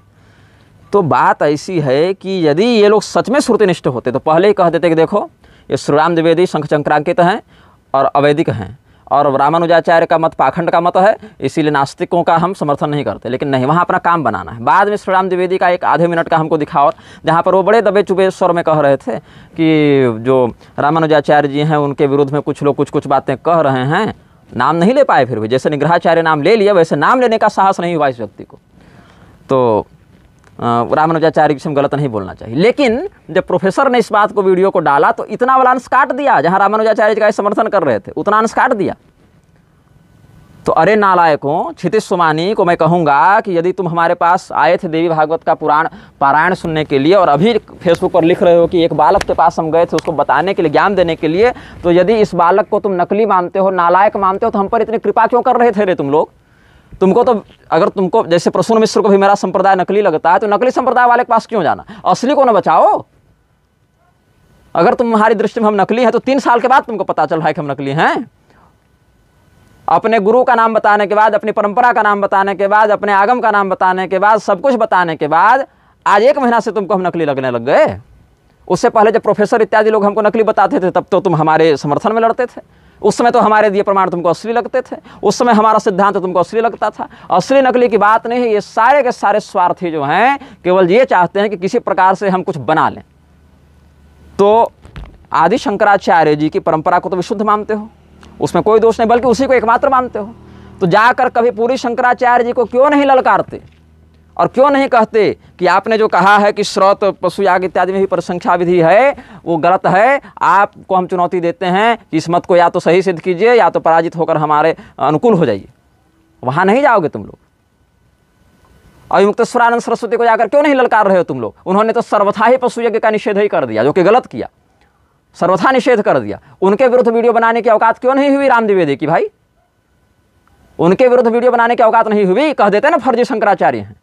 तो बात ऐसी है कि यदि ये लोग सच में श्रुतिनिष्ठ होते तो पहले ही कह देते कि देखो ये श्री राम द्विवेदी शंख चक्रांकित हैं और अवैदिक हैं और रामानुजाचार्य का मत पाखंड का मत है, इसीलिए नास्तिकों का हम समर्थन नहीं करते। लेकिन नहीं, वहाँ अपना काम बनाना है। बाद में श्री राम द्विवेदी का एक आधे मिनट का हमको दिखाओ जहाँ पर वो बड़े दबे चुबे स्वर में कह रहे थे कि जो रामानुजाचार्य जी हैं उनके विरुद्ध में कुछ लोग कुछ बातें कह रहे हैं। नाम नहीं ले पाए, फिर भी जैसे निग्रहाचार्य नाम ले लिया वैसे नाम लेने का साहस नहीं हुआ इस व्यक्ति को। तो रामानुजाचार्य से गलत नहीं बोलना चाहिए। लेकिन जब प्रोफेसर ने इस बात को वीडियो को डाला तो इतना वाला अंश काट दिया जहां रामानुजाचार्य का समर्थन कर रहे थे, उतना अंश काट दिया। तो अरे नालायकों, क्षितिज सोमानी को मैं कहूंगा कि यदि तुम हमारे पास आए थे देवी भागवत का पुराण पारायण सुनने के लिए और अभी फेसबुक पर लिख रहे हो कि एक बालक के पास हम गए थे उसको बताने के लिए, ज्ञान देने के लिए, तो यदि इस बालक को तुम नकली मानते हो, नालायक मानते हो, तो हम पर इतनी कृपा क्यों कर रहे थे रे तुम लोग? तुमको तो अगर तुमको जैसे प्रसून मिश्र को भी मेरा संप्रदाय नकली लगता है तो नकली संप्रदाय वाले के पास क्यों जाना? असली को ना बचाओ। अगर तुम्हारी दृष्टि में हम नकली हैं तो 3 साल के बाद तुमको पता चल रहा है कि हम नकली हैं। अपने गुरु का नाम बताने के बाद, अपनी परंपरा का नाम बताने के बाद, अपने आगम का नाम बताने के बाद, सब कुछ बताने के बाद आज 1 महीना से तुमको हम नकली लगने लग गए। उससे पहले जब प्रोफेसर इत्यादि लोग हमको नकली बताते थे तब तो तुम हमारे समर्थन में लड़ते थे। उस समय तो हमारे दिए प्रमाण तुमको असली लगते थे। उस समय हमारा सिद्धांत तुमको असली लगता था। असली नकली की बात नहीं है। ये सारे के सारे स्वार्थी जो हैं केवल ये चाहते हैं कि किसी प्रकार से हम कुछ बना लें। तो आदि शंकराचार्य जी की परंपरा को तो विशुद्ध मानते हो, उसमें कोई दोष नहीं, बल्कि उसी को एकमात्र मानते हो। तो जाकर कभी पूरी शंकराचार्य जी को क्यों नहीं ललकारते और क्यों नहीं कहते कि आपने जो कहा है कि श्रौत पशु याग इत्यादि में भी परिसंख्या विधि है वो गलत है। आपको हम चुनौती देते हैं कि इस मत को या तो सही सिद्ध कीजिए या तो पराजित होकर हमारे अनुकूल हो जाइए। वहां नहीं जाओगे तुम लोग। अविमुक्तेश्वरानंद सरस्वती को जाकर क्यों नहीं ललकार रहे हो तुम लोग? उन्होंने तो सर्वथा ही पशु यज्ञ का निषेध ही कर दिया, जो कि गलत किया, सर्वथा निषेध कर दिया। उनके विरुद्ध वीडियो बनाने की औकात क्यों नहीं हुई राम द्विवेदी की? भाई उनके विरुद्ध वीडियो बनाने की औकात नहीं हुई, कह देते ना फर्जी शंकराचार्य हैं।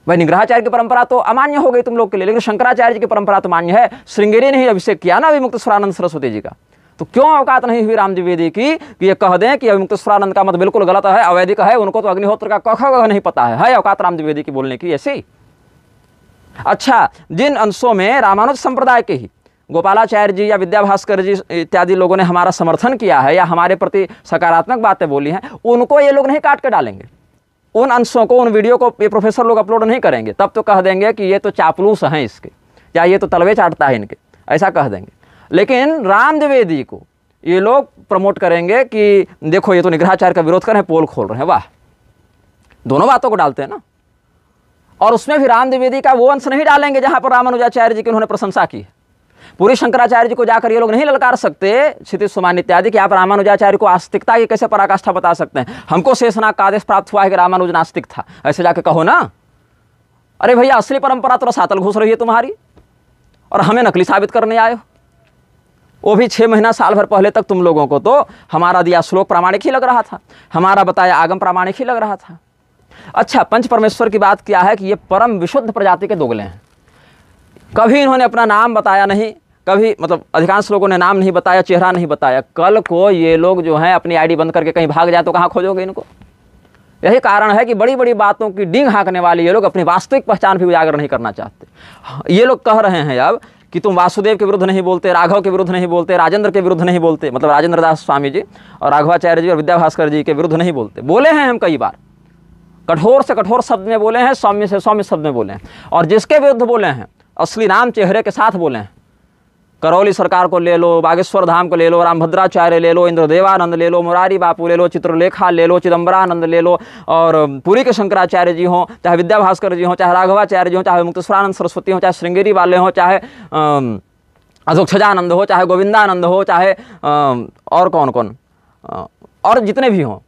भाई निग्रहाचार्य की परंपरा तो अमान्य हो गई तुम लोग के लिए, लेकिन शंकराचार्य जी की परंपरा तो मान्य है। श्रृंगेरी ने ही अभिषेक किया ना अविमुक्तेश्वरानंद सरस्वती जी का, तो क्यों औकात नहीं हुई राम द्विवेदी की कि ये कह दें कि अविमुक्तेश्वरानंद का मत बिल्कुल गलत है, अवैदिक है, उनको तो अग्निहोत्र का क ख ग नहीं पता है औकात राम द्विवेदी की बोलने की ऐसी। अच्छा, जिन अंशों में रामानुज संप्रदाय के ही गोपालाचार्य जी या विद्याभास्कर जी इत्यादि लोगों ने हमारा समर्थन किया है या हमारे प्रति सकारात्मक बातें बोली हैं, उनको ये लोग नहीं काट के डालेंगे। उन अंशों को, उन वीडियो को ये प्रोफेसर लोग अपलोड नहीं करेंगे। तब तो कह देंगे कि ये तो चापलूस हैं इसके, या ये तो तलवे चाटता है इनके, ऐसा कह देंगे। लेकिन राम द्विवेदी को ये लोग प्रमोट करेंगे कि देखो ये तो निग्रहाचार्य का विरोध कर रहे हैं, पोल खोल रहे हैं। वाह, दोनों बातों को डालते हैं ना। और उसमें भी राम द्विवेदी का वो अंश नहीं डालेंगे जहां पर रामानुजाचार्य जी की उन्होंने प्रशंसा की है। पूरी शंकराचार्य जी को जाकर ये लोग नहीं ललकार सकते, क्षितिज सोमानी इत्यादि, कि आप रामानुजाचार्य को आस्तिकता की कैसे पराकाष्ठा बता सकते हैं? हमको शेषनाग का आदेश प्राप्त हुआ है कि रामानुज नास्तिक था, ऐसे जाके कहो ना। अरे भैया, असली परंपरा तो रसातल घुस रही है तुम्हारी और हमें नकली साबित करने आए हो। वो भी 6 महीना साल भर पहले तक तुम लोगों को तो हमारा दिया श्लोक प्रामाणिक ही लग रहा था, हमारा बताया आगम प्रामाणिक ही लग रहा था। अच्छा, पंच परमेश्वर की बात क्या है कि ये परम विशुद्ध प्रजाति के दोगले हैं। कभी इन्होंने अपना नाम बताया नहीं, कभी मतलब अधिकांश लोगों ने नाम नहीं बताया, चेहरा नहीं बताया। कल को ये लोग जो हैं अपनी आईडी बंद करके कहीं भाग जाए तो कहाँ खोजोगे इनको? यही कारण है कि बड़ी बड़ी बातों की डींग हाँकने वाले ये लोग अपनी वास्तविक पहचान भी उजागर नहीं करना चाहते। ये लोग कह रहे हैं अब कि तुम वासुदेव के विरुद्ध नहीं बोलते, राघव के विरुद्ध नहीं बोलते, राजेंद्र के विरुद्ध नहीं बोलते, मतलब राजेंद्र दास स्वामी जी और राघवाचार्य जी और विद्याभास्कर जी के विरुद्ध नहीं बोलते। बोले हैं हम कई बार, कठोर से कठोर शब्द में बोले हैं, सौम्य से सौम्य शब्द में बोले हैं। और जिसके विरुद्ध बोले हैं असली नाम चेहरे के साथ बोले हैं। करौली सरकार को ले लो, बागेश्वर धाम को ले लो, रामभद्राचार्य ले लो, इंद्रदेवानंद ले लो, मुरारी बापू ले लो, चित्रलेखा ले लो, चिदम्बरानंद ले लो, और पुरी के शंकराचार्य जी हों, चाहे विद्याभास्कर जी हों, चाहे राघवाचार्य जी हों, चाहे मुक्तेश्वरानंद सरस्वती हों, चाहे श्रृंगेरी वाले हों, चाहे अधोक्षजानंद हो, चाहे गोविंदानंद हो, चाहे और कौन कौन और जितने भी हों,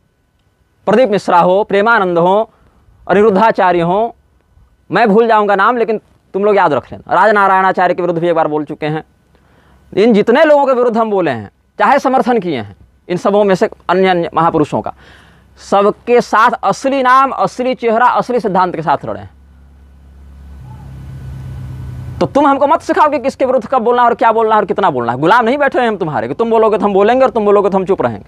प्रदीप मिश्रा हो, प्रेमानंद हो, अनिरुद्धाचार्य हो, मैं भूल जाऊंगा नाम लेकिन तुम लोग याद रख लेना। राजनारायणाचार्य के विरुद्ध भी एक बार बोल चुके हैं। इन जितने लोगों के विरुद्ध हम बोले हैं, चाहे समर्थन किए हैं इन सबों में से अन्य अन्य महापुरुषों का, सबके साथ असली नाम, असली चेहरा, असली सिद्धांत के साथ लड़े हैं। तो तुम हमको मत सिखाओ कि किसके विरुद्ध कब बोलना और क्या बोलना और कितना बोलना है। गुलाम नहीं बैठे हैं हम तुम्हारे कि तुम बोलोगे तो हम बोलेंगे और तुम बोलोगे तो हम चुप रहेंगे।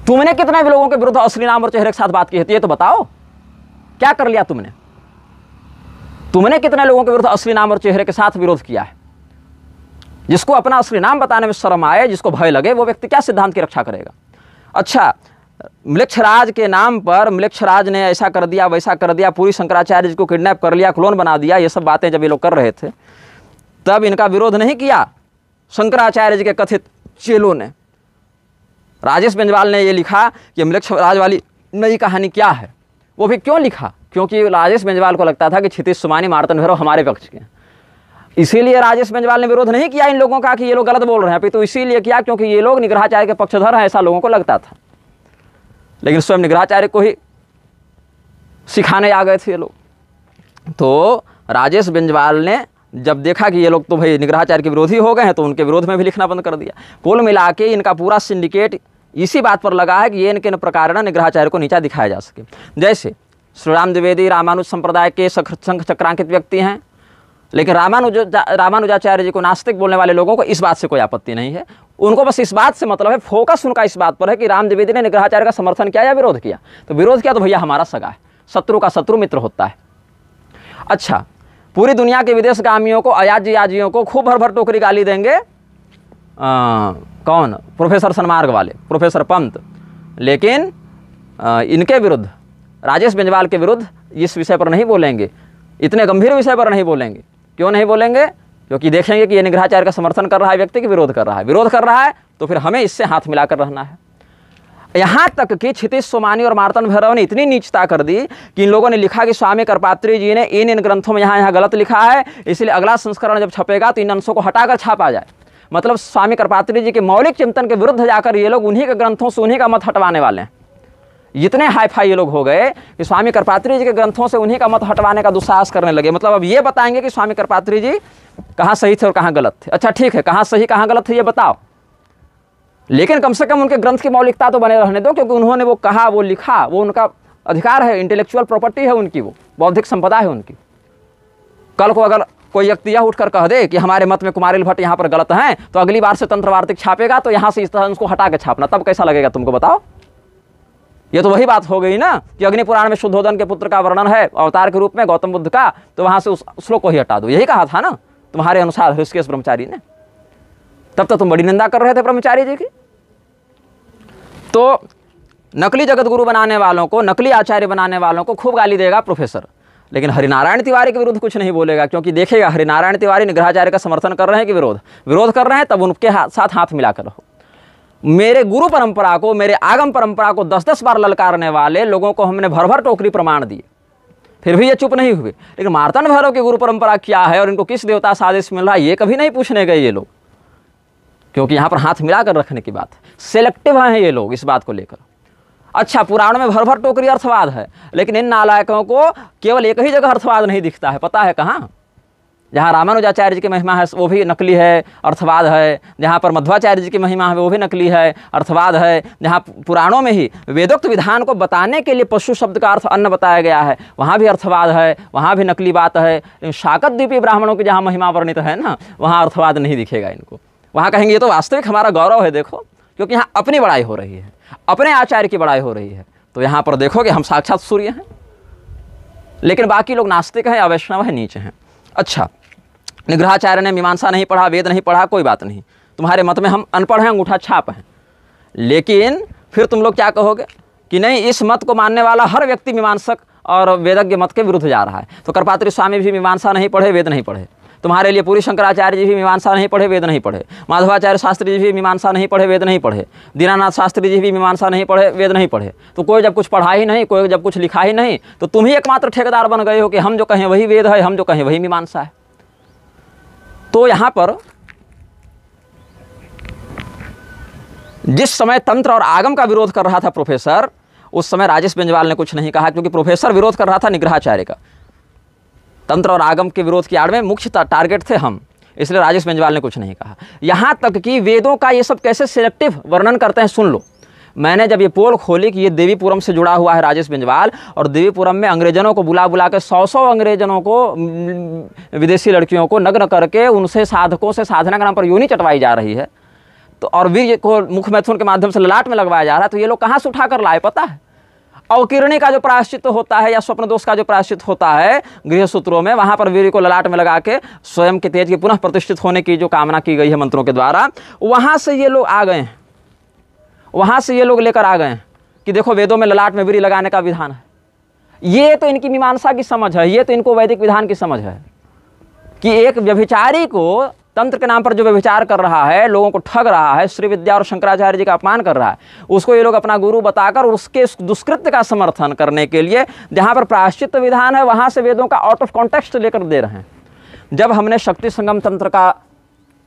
तुमने कितने भी लोगों के विरुद्ध असली नाम और चेहरे के साथ बात की है ये तो बताओ, क्या कर लिया तुमने? तुमने कितने लोगों के विरुद्ध असली नाम और चेहरे के साथ विरोध किया है? जिसको अपना असली नाम बताने में शर्म आए, जिसको भय लगे, वो व्यक्ति क्या सिद्धांत की रक्षा करेगा? अच्छा, म्लेच्छराज के नाम पर म्लेच्छराज ने ऐसा कर दिया, वैसा कर दिया, पूरी शंकराचार्य जी को किडनैप कर लिया, क्लोन बना दिया, ये सब बातें जब ये लोग कर रहे थे तब इनका विरोध नहीं किया शंकराचार्य जी के कथित चेलों ने। राजेश बेंजवाल ने ये लिखा कि म्लेच्छराज वाली नई कहानी क्या है। वो भी क्यों लिखा? क्योंकि राजेश बेंजवाल को लगता था कि क्षितिज सोमानी, मार्तंड भैरव हमारे पक्ष के हैं। इसीलिए राजेश बेंजवाल ने विरोध नहीं किया इन लोगों का कि ये लोग गलत बोल रहे हैं, अभी तो इसीलिए किया क्योंकि ये लोग निग्रहाचार्य के पक्षधर हैं, ऐसा लोगों को लगता था। लेकिन स्वयं निग्रहाचार्य को ही सिखाने आ गए थे ये लोग। तो राजेश बेंजवाल ने जब देखा कि ये लोग तो भाई निग्रहाचार्य के विरोधी हो गए हैं तो उनके विरोध में भी लिखना बंद कर दिया। कुल मिला के इनका पूरा सिंडिकेट इसी बात पर लगा है कि ये इनके प्रकार निग्रहाचार्य को नीचा दिखाया जा सके। जैसे श्री राम द्विवेदी रामानुज संप्रदाय के शंख चक्रांकित व्यक्ति हैं, लेकिन रामानुजाचार्य जी को नास्तिक बोलने वाले लोगों को इस बात से कोई आपत्ति नहीं है। उनको बस इस बात से मतलब है, फोकस उनका इस बात पर है कि राम द्विवेदी ने निग्रहाचार्य का समर्थन किया या विरोध किया। तो विरोध किया तो भैया हमारा सगा है, शत्रु का शत्रु मित्र होता है। अच्छा, पूरी दुनिया के विदेशगामियों को, अयाजियों को खूब भर भर टोकरी गाली देंगे कौन? प्रोफेसर सन्मार्ग वाले, प्रोफेसर पंत। लेकिन इनके विरुद्ध, राजेश बेंजवाल के विरुद्ध इस विषय पर नहीं बोलेंगे, इतने गंभीर विषय पर नहीं बोलेंगे। क्यों नहीं बोलेंगे? क्योंकि देखेंगे कि ये निग्रहाचार्य का समर्थन कर रहा है व्यक्ति, कि विरोध कर रहा है। विरोध कर रहा है तो फिर हमें इससे हाथ मिलाकर रहना है। यहाँ तक कि क्षितिज सोमानी और मार्तंड भैरव ने इतनी नीचता कर दी कि इन लोगों ने लिखा कि स्वामी करपात्री जी ने इन ग्रंथों में यहाँ गलत लिखा है, इसलिए अगला संस्करण जब छपेगा तो इन अंशों को हटाकर छापा जाए। मतलब स्वामी करपात्री जी के मौलिक चिंतन के विरुद्ध जाकर ये लोग उन्हीं के ग्रंथों से उन्हीं का मत हटवाने वाले हैं। इतने हाई फाई ये लोग हो गए कि स्वामी करपात्री जी के ग्रंथों से उन्हीं का मत हटवाने का दुस्साहस करने लगे। मतलब अब ये बताएंगे कि स्वामी करपात्री जी कहाँ सही थे और कहाँ गलत थे। अच्छा ठीक है, कहाँ सही कहाँ गलत थे ये बताओ, लेकिन कम से कम उनके ग्रंथ की मौलिकता तो बने रहने दो, क्योंकि उन्होंने वो कहा, वो लिखा, वो उनका अधिकार है, इंटेलेक्चुअल प्रॉपर्टी है उनकी, वो बौद्धिक संपदा है उनकी। कल को अगर कोई व्यक्ति यह उठकर कह दे कि हमारे मत में कुमारिल भट्ट यहाँ पर गलत हैं, तो अगली बार से तंत्र वार्तिक छापेगा तो यहाँ से इस तरह उसको हटा के छापना, तब कैसा लगेगा तुमको बताओ? ये तो वही बात हो गई ना कि अग्नि पुराण में शुद्धोदन के पुत्र का वर्णन है अवतार के रूप में गौतम बुद्ध का, तो वहां से उस श्लोक को ही हटा दो। यही कहा था ना तुम्हारे अनुसार ऋषिकेश ब्रह्मचारी ने। तब तो तुम बड़ी निंदा कर रहे थे ब्रह्मचारी जी की। तो नकली जगत गुरु बनाने वालों को, नकली आचार्य बनाने वालों को खूब गाली देगा प्रोफेसर, लेकिन हरिनारायण तिवारी के विरुद्ध कुछ नहीं बोलेगा, क्योंकि देखेगा हरिनारायण तिवारी निग्रहाचार्य का समर्थन कर रहे हैं कि विरोध कर रहे हैं, तब उनके साथ हाथ मिलाकर रहो। मेरे गुरु परंपरा को, मेरे आगम परंपरा को 10-10 बार ललकारने वाले लोगों को हमने भर भर टोकरी प्रमाण दिए, फिर भी ये चुप नहीं हुए। लेकिन मार्तंड भैरव की गुरु परंपरा क्या है और इनको किस देवता से आदेश मिल रहा है, ये कभी नहीं पूछने गए ये लोग, क्योंकि यहाँ पर हाथ मिलाकर रखने की बात है। सिलेक्टिव हैं ये लोग इस बात को लेकर। अच्छा, पुराण में भर भर टोकरी अर्थवाद है, लेकिन इन नालायकों को केवल एक ही जगह अर्थवाद नहीं दिखता है, पता है कहाँ? जहाँ रामानुजाचार्य जी की महिमा है वो भी नकली है, अर्थवाद है। जहाँ पर मध्वाचार्य जी की महिमा है वो भी नकली है, अर्थवाद है। जहाँ पुराणों में ही वेदोक्त विधान को बताने के लिए पशु शब्द का अर्थ अन्न बताया गया है, वहाँ भी अर्थवाद है, वहाँ भी नकली बात है। शाकतद्वीपीय ब्राह्मणों की जहाँ महिमा वर्णित है ना, वहाँ अर्थवाद नहीं दिखेगा इनको। वहाँ कहेंगे ये तो वास्तविक हमारा गौरव है, देखो, क्योंकि यहाँ अपनी बड़ाई हो रही है, अपने आचार्य की बड़ाई हो रही है। तो यहाँ पर देखोगे हम साक्षात सूर्य हैं, लेकिन बाकी लोग नास्तिक हैं, अवैष्णव है, नीचे हैं। अच्छा, निग्रहाचार्य ने मीमांसा नहीं पढ़ा, वेद नहीं पढ़ा, कोई बात नहीं, तुम्हारे मत में हम अनपढ़ हैं, अंगूठा छाप हैं। लेकिन फिर तुम लोग क्या कहोगे कि नहीं, इस मत को मानने वाला हर व्यक्ति मीमांसक और वेदज्ञ मत के विरुद्ध जा रहा है। तो करपात्री स्वामी भी मीमांसा नहीं पढ़े, वेद नहीं पढ़े। तुम्हारे लिए पूरी शंकराचार्य जी भी मीमांसा नहीं पढ़े, वेद नहीं पढ़े। माधवाचार्य शास्त्री जी भी मीमांसा नहीं पढ़े, वेद नहीं पढ़े। दीनानाथ शास्त्री जी भी मीमांसा नहीं पढ़े, वेद नहीं पढ़े। तो कोई जब कुछ पढ़ा ही नहीं, कोई जब कुछ लिखा ही नहीं, तो तुम ही एकमात्र ठेकेदार बन गए हो कि हम जो कहें वही वेद है, हम जो कहें वही मीमांसा है। तो यहां पर जिस समय तंत्र और आगम का विरोध कर रहा था प्रोफेसर, उस समय राजेश बेंजवाल ने कुछ नहीं कहा, क्योंकि प्रोफेसर विरोध कर रहा था निग्रहाचार्य का। तंत्र और आगम के विरोध की आड़ में मुख्य टारगेट थे हम, इसलिए राजेश बेंजवाल ने कुछ नहीं कहा। यहां तक कि वेदों का ये सब कैसे सिलेक्टिव वर्णन करते हैं सुन लो। मैंने जब ये पोल खोली कि ये देवीपुरम से जुड़ा हुआ है राजेश बेंजवाल, और देवीपुरम में अंग्रेजनों को बुला बुला के 100 अंग्रेजनों को, विदेशी लड़कियों को नग्न करके उनसे साधकों से साधना के नाम पर योनि चटवाई जा रही है, तो और वीर्य को मुख मैथुन के माध्यम से ललाट में लगवाया जा रहा है। तो ये लोग कहाँ से उठा कर लाए पता है? अवकीर्णी का जो प्रायश्चित होता है या स्वप्न दोष का जो प्रायश्चित होता है गृह सूत्रों में, वहाँ पर वीर्य को ललाट में लगा के स्वयं के तेज के पुनः प्रतिष्ठित होने की जो कामना की गई है मंत्रों के द्वारा, वहाँ से ये लोग आ गए हैं, वहाँ से ये लोग लेकर आ गए हैं कि देखो वेदों में ललाट में वीर्य लगाने का विधान है। ये तो इनकी मीमांसा की समझ है, ये तो इनको वैदिक विधान की समझ है कि एक व्यभिचारी को तंत्र के नाम पर जो व्यभिचार कर रहा है, लोगों को ठग रहा है, श्री विद्या और शंकराचार्य जी का अपमान कर रहा है, उसको ये लोग अपना गुरु बताकर उसके दुष्कृत्य का समर्थन करने के लिए जहाँ पर प्रायश्चित विधान है वहाँ से वेदों का आउट ऑफ कॉन्टेक्स्ट लेकर दे रहे हैं। जब हमने शक्ति संगम तंत्र का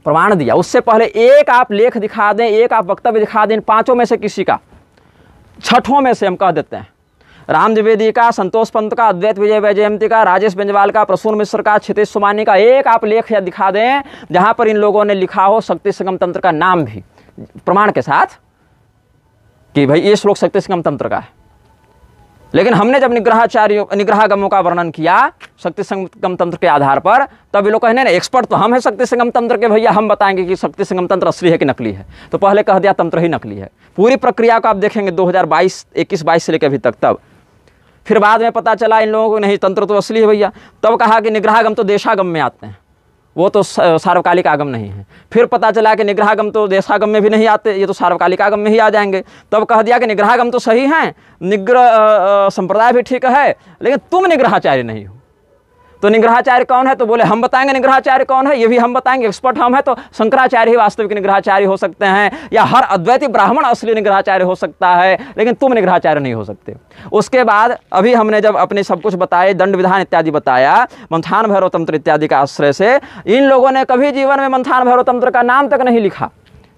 प्रमाण दिया, उससे पहले एक आप लेख दिखा दें, एक आप वक्तव्य दिखा दें, पांचों में से किसी का, छठों में से हम कह देते हैं, राम द्विवेदी का, संतोष पंत का, अद्वैत विजय वैजयंती का, राजेश बेंजवाल का, प्रसून मिश्र का, क्षितिज सुमानी का, एक आप लेख या दिखा दें जहां पर इन लोगों ने लिखा हो शक्ति संगम तंत्र का नाम भी प्रमाण के साथ कि भाई ये श्लोक शक्ति संगम तंत्र का है। लेकिन हमने जब निग्रहागमों का वर्णन किया शक्ति संगम तंत्र के आधार पर, तब ये लोग कहने ना एक्सपर्ट तो हम हैं शक्ति संगम तंत्र के, भैया हम बताएंगे कि शक्ति संगम तंत्र असली है कि नकली है। तो पहले कह दिया तंत्र ही नकली है। पूरी प्रक्रिया को आप देखेंगे 2022, 21-22 से लेकर अभी तक। तब फिर बाद में पता चला इन लोगों को नहीं तंत्र तो असली है भैया। तब कहा कि निग्रहागम तो देशागम में आते हैं, वो तो सार्वकालिक आगम नहीं है। फिर पता चला कि निग्रहागम तो देशागम में भी नहीं आते, ये तो सार्वकालिक आगम में ही आ जाएंगे। तब कह दिया कि निग्रहागम तो सही है, निग्रह संप्रदाय भी ठीक है, लेकिन तुम निग्रहाचार्य नहीं हो। तो निग्रहाचार्य कौन है? तो बोले हम बताएंगे निग्रहाचार्य कौन है, ये भी हम बताएंगे, एक्सपर्ट हम है। तो शंकराचार्य ही वास्तविक निग्रहाचार्य हो सकते हैं, या हर अद्वैती ब्राह्मण असली निग्रहाचार्य हो सकता है, लेकिन तुम निग्रहाचार्य नहीं हो सकते। उसके बाद अभी हमने जब अपने सब कुछ बताए, दंड विधान इत्यादि बताया, मंथान भैरव तंत्र इत्यादि का आश्रय से, इन लोगों ने कभी जीवन में मंथान भैरव तंत्र का नाम तक नहीं लिखा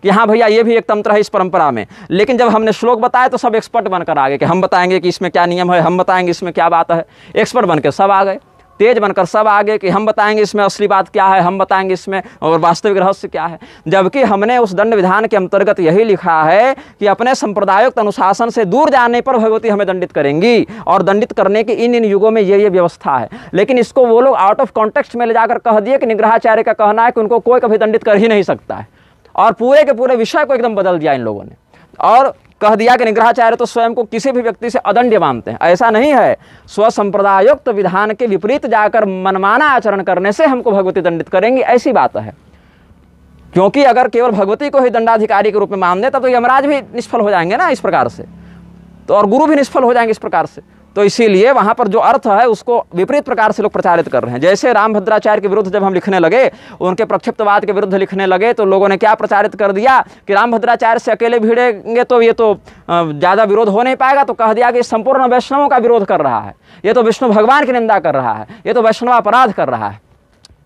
कि हाँ भैया ये भी एक तंत्र है इस परंपरा में। लेकिन जब हमने श्लोक बताया तो सब एक्सपर्ट बनकर आ गए कि हम बताएंगे कि इसमें क्या नियम है, हम बताएंगे इसमें क्या बात है। एक्सपर्ट बनकर सब आ गए, तेज बनकर सब आगे कि हम बताएंगे इसमें असली बात क्या है, हम बताएंगे इसमें और वास्तविक रहस्य क्या है। जबकि हमने उस दंड विधान के अंतर्गत यही लिखा है कि अपने संप्रदायोक्त अनुशासन से दूर जाने पर भगवती हमें दंडित करेंगी, और दंडित करने की इन युगों में ये व्यवस्था है। लेकिन इसको वो लोग आउट ऑफ कॉन्टेक्स्ट में ले जाकर कह दिए कि निग्रहाचार्य का कहना है कि उनको कोई कभी दंडित कर ही नहीं सकता है, और पूरे के पूरे विषय को एकदम बदल दिया इन लोगों ने, और कह दिया कि निग्रहाचार्य तो स्वयं को किसी भी व्यक्ति से अदंड्य मानते हैं। ऐसा नहीं है, स्वसंप्रदायोक्त विधान के विपरीत जाकर मनमाना आचरण करने से हमको भगवती दंडित करेंगी, ऐसी बात है। क्योंकि अगर केवल भगवती को ही दंडाधिकारी के रूप में मान दे तब तो यमराज भी निष्फल हो जाएंगे ना इस प्रकार से, तो और गुरु भी निष्फल हो जाएंगे इस प्रकार से। तो इसीलिए वहाँ पर जो अर्थ है उसको विपरीत प्रकार से लोग प्रचारित कर रहे हैं। जैसे रामभद्राचार्य के विरुद्ध जब हम लिखने लगे, उनके प्रक्षिप्तवाद के विरुद्ध लिखने लगे, तो लोगों ने क्या प्रचारित कर दिया कि रामभद्राचार्य से अकेले भिड़ेंगे तो ये तो ज़्यादा विरोध हो नहीं पाएगा। तो कह दिया कि संपूर्ण वैष्णवों का विरोध कर रहा है, ये तो विष्णु भगवान की निंदा कर रहा है, ये तो वैष्णव अपराध कर रहा है।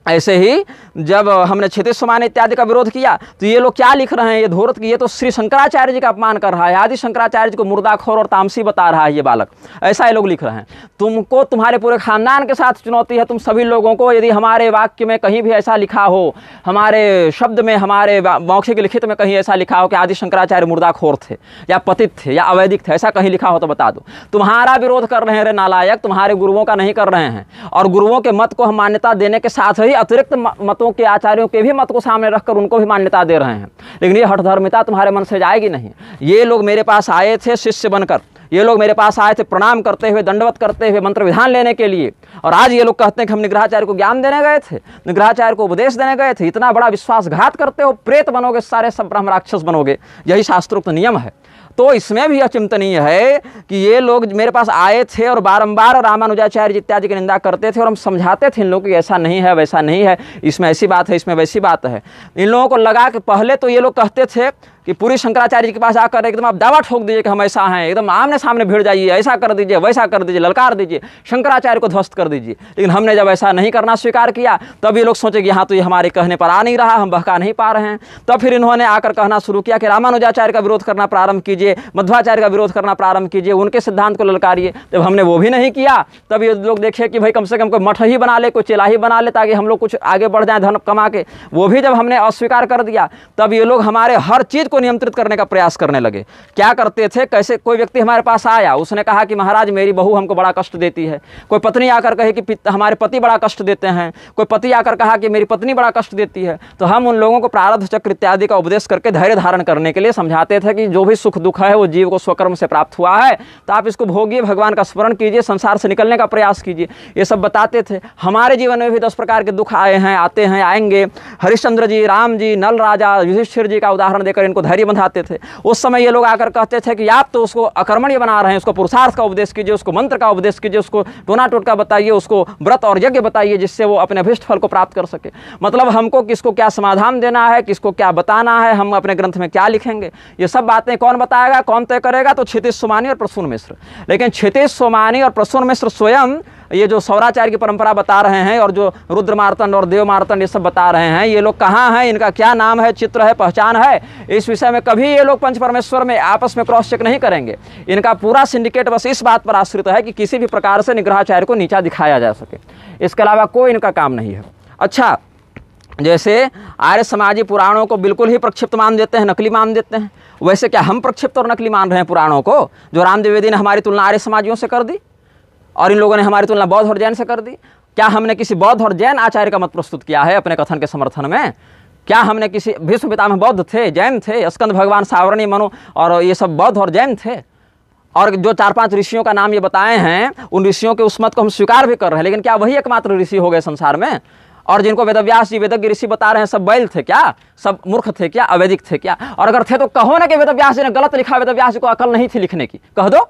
ऐसे ही जब हमने क्षितिज समान इत्यादि का विरोध किया तो ये लोग क्या लिख रहे हैं, ये धूर्त की ये तो श्री शंकराचार्य जी का अपमान कर रहा है, आदि शंकराचार्य जी को मुर्दाखोर और तामसी बता रहा है ये बालक, ऐसा ये लोग लिख रहे हैं। तुमको तुम्हारे पूरे खानदान के साथ चुनौती है, तुम सभी लोगों को, यदि हमारे वाक्य में कहीं भी ऐसा लिखा हो, हमारे शब्द में, हमारे मौखिक लिखित में कहीं ऐसा लिखा हो कि आदि शंकराचार्य मुर्दाखोर थे या पतित थे या अवैदिक थे, ऐसा कहीं लिखा हो तो बता दो। तुम्हारा विरोध कर रहे हैं रे नालायक, तुम्हारे गुरुओं का नहीं कर रहे हैं। और गुरुओं के मत को हम मान्यता देने के साथ ही अतिरिक्त मतों के आचार्यों के भी मत को सामने रखकर उनको भी मान्यता दे रहे हैं, लेकिन ये हठधर्मिता तुम्हारे मन से जाएगी नहीं। ये लोग मेरे पास आए थे शिष्य बनकर, ये लोग मेरे पास आए थे प्रणाम करते हुए, दंडवत करते हुए, मंत्र विधान लेने के लिए, और आज ये लोग कहते हैं कि हम निग्रहाचार्य को ज्ञान देने गए थे, निग्रहाचार्य को उपदेश देने गए थे। इतना बड़ा विश्वासघात करते हो, प्रेत बनोगे, सारे सब ब्रह्म राक्षस बनोगे, यही शास्त्रोक्त नियम है। तो इसमें भी अचिंतनीय है कि ये लोग मेरे पास आए थे और बारंबार रामानुजाचार्य इत्यादि की निंदा करते थे, और हम समझाते थे इन लोगों की ऐसा नहीं है, वैसा नहीं है, इसमें ऐसी बात है, इसमें वैसी बात है। इन लोगों को लगा कि पहले तो ये लोग कहते थे कि पूरी शंकराचार्य जी के पास आकर एकदम आप दावा ठोक दीजिए कि हम ऐसा हैं, एकदम आमने सामने भिड़ जाइए, ऐसा कर दीजिए, वैसा कर दीजिए, ललकार दीजिए, शंकराचार्य को ध्वस्त कर दीजिए। लेकिन हमने जब ऐसा नहीं करना स्वीकार किया तब ये लोग सोचे कि हाँ तो ये हमारे कहने पर आ नहीं रहा, हम बहका नहीं पा रहे हैं। तब फिर इन्होंने आकर कहना शुरू किया कि रामानुजाचार्य का विरोध करना प्रारंभ कीजिए, मध्वाचार्य का विरोध करना प्रारंभ कीजिए, उनके सिद्धांत को ललकारिए। जब हमने वो भी नहीं किया तब ये लोग देखे कि भाई कम से कम कोई मठ ही बना ले, कोई चेला ही बना ले, ताकि हम लोग कुछ आगे बढ़ जाएं धन कमा के। वो भी जब हमने अस्वीकार कर दिया तब ये लोग हमारे हर चीज़ को नियंत्रित करने का प्रयास करने लगे। क्या करते थे, कैसे कोई व्यक्ति हमारे पास आया, उसने कहा कि महाराज मेरी बहू हमको बड़ा कष्ट देती है, कोई पत्नी आकर कहे कि हमारे पति बड़ा कष्ट देते हैं, कोई पति आकर कहा कि मेरी पत्नी बड़ा कष्ट देती है, तो हम उन लोगों को प्रारब्ध चक्र इत्यादि का उपदेश करके धैर्य धारण करने के लिए समझाते थे कि जो भी सुख दुख है वो जीव को स्वकर्म से प्राप्त हुआ है, तो आप इसको भोगिए, भगवान का स्मरण कीजिए, संसार से निकलने का प्रयास कीजिए, ये सब बताते थे। हमारे जीवन में भी 10 प्रकार के दुख आए हैं, आते हैं, आएंगे। हरिश्चंद्र जी, राम जी, नल राजा, युधिष्ठिर जी का उदाहरण देकर इनको धैर्य बंधाते थे। उस समय ये लोग आकर कहते थे कि आप तो उसको अकर्मण्य बना रहे हैं, उसको पुरुषार्थ का उपदेश कीजिए, उसको मंत्र का उपदेश कीजिए, उसको टोना टोटका बताइए, उसको व्रत और यज्ञ बताइए जिससे वो अपने अभिष्ट फल को प्राप्त कर सके। मतलब हमको किसको क्या समाधान देना है, किसको क्या बताना है, हम अपने ग्रंथ में क्या लिखेंगे, ये सब बातें कौन बताएगा, कौन तय करेगा? तो क्षितिज सोमानी और प्रसून मिश्र। लेकिन क्षितिज सोमानी और प्रसून मिश्र स्वयं ये जो सौराचार्य की परंपरा बता रहे हैं और जो रुद्र मार्तंड और देव मार्तंड ये सब बता रहे हैं, ये लोग कहाँ हैं, इनका क्या नाम है, चित्र है, पहचान है, इस विषय में कभी ये लोग पंच परमेश्वर में आपस में क्रॉस चेक नहीं करेंगे। इनका पूरा सिंडिकेट बस इस बात पर आश्रित है कि किसी भी प्रकार से निग्रहाचार्य को नीचा दिखाया जा सके, इसके अलावा कोई इनका काम नहीं है। अच्छा, जैसे आर्य समाजी पुराणों को बिल्कुल ही प्रक्षिप्त मान देते हैं, नकली मान देते हैं, वैसे क्या हम प्रक्षिप्त और नकली मान रहे हैं पुराणों को? जो राम द्विवेदी ने हमारी तुलना आर्य समाजियों से कर दी और इन लोगों ने हमारी तुलना बौद्ध और जैन से कर दी। क्या हमने किसी बौद्ध और जैन आचार्य का मत प्रस्तुत किया है अपने कथन के समर्थन में? क्या हमने किसी भीष्म पितामह बौद्ध थे, जैन थे, स्कंद भगवान, सावरणी, मनु और ये सब बौद्ध और जैन थे? और जो 4-5 ऋषियों का नाम ये बताए हैं, उन ऋषियों के उस मत को हम स्वीकार भी कर रहे हैं, लेकिन क्या वही एकमात्र ऋषि हो गए संसार में? और जिनको वेदव्यास जी वेदज्ञ ऋषि बता रहे हैं सब बैल थे क्या, सब मूर्ख थे क्या, अवैदिक थे क्या? और अगर थे तो कहो ना कि वेदव्यास जी ने गलत लिखा, वेदव्यास जी को अकल नहीं थी लिखने की, कह दो।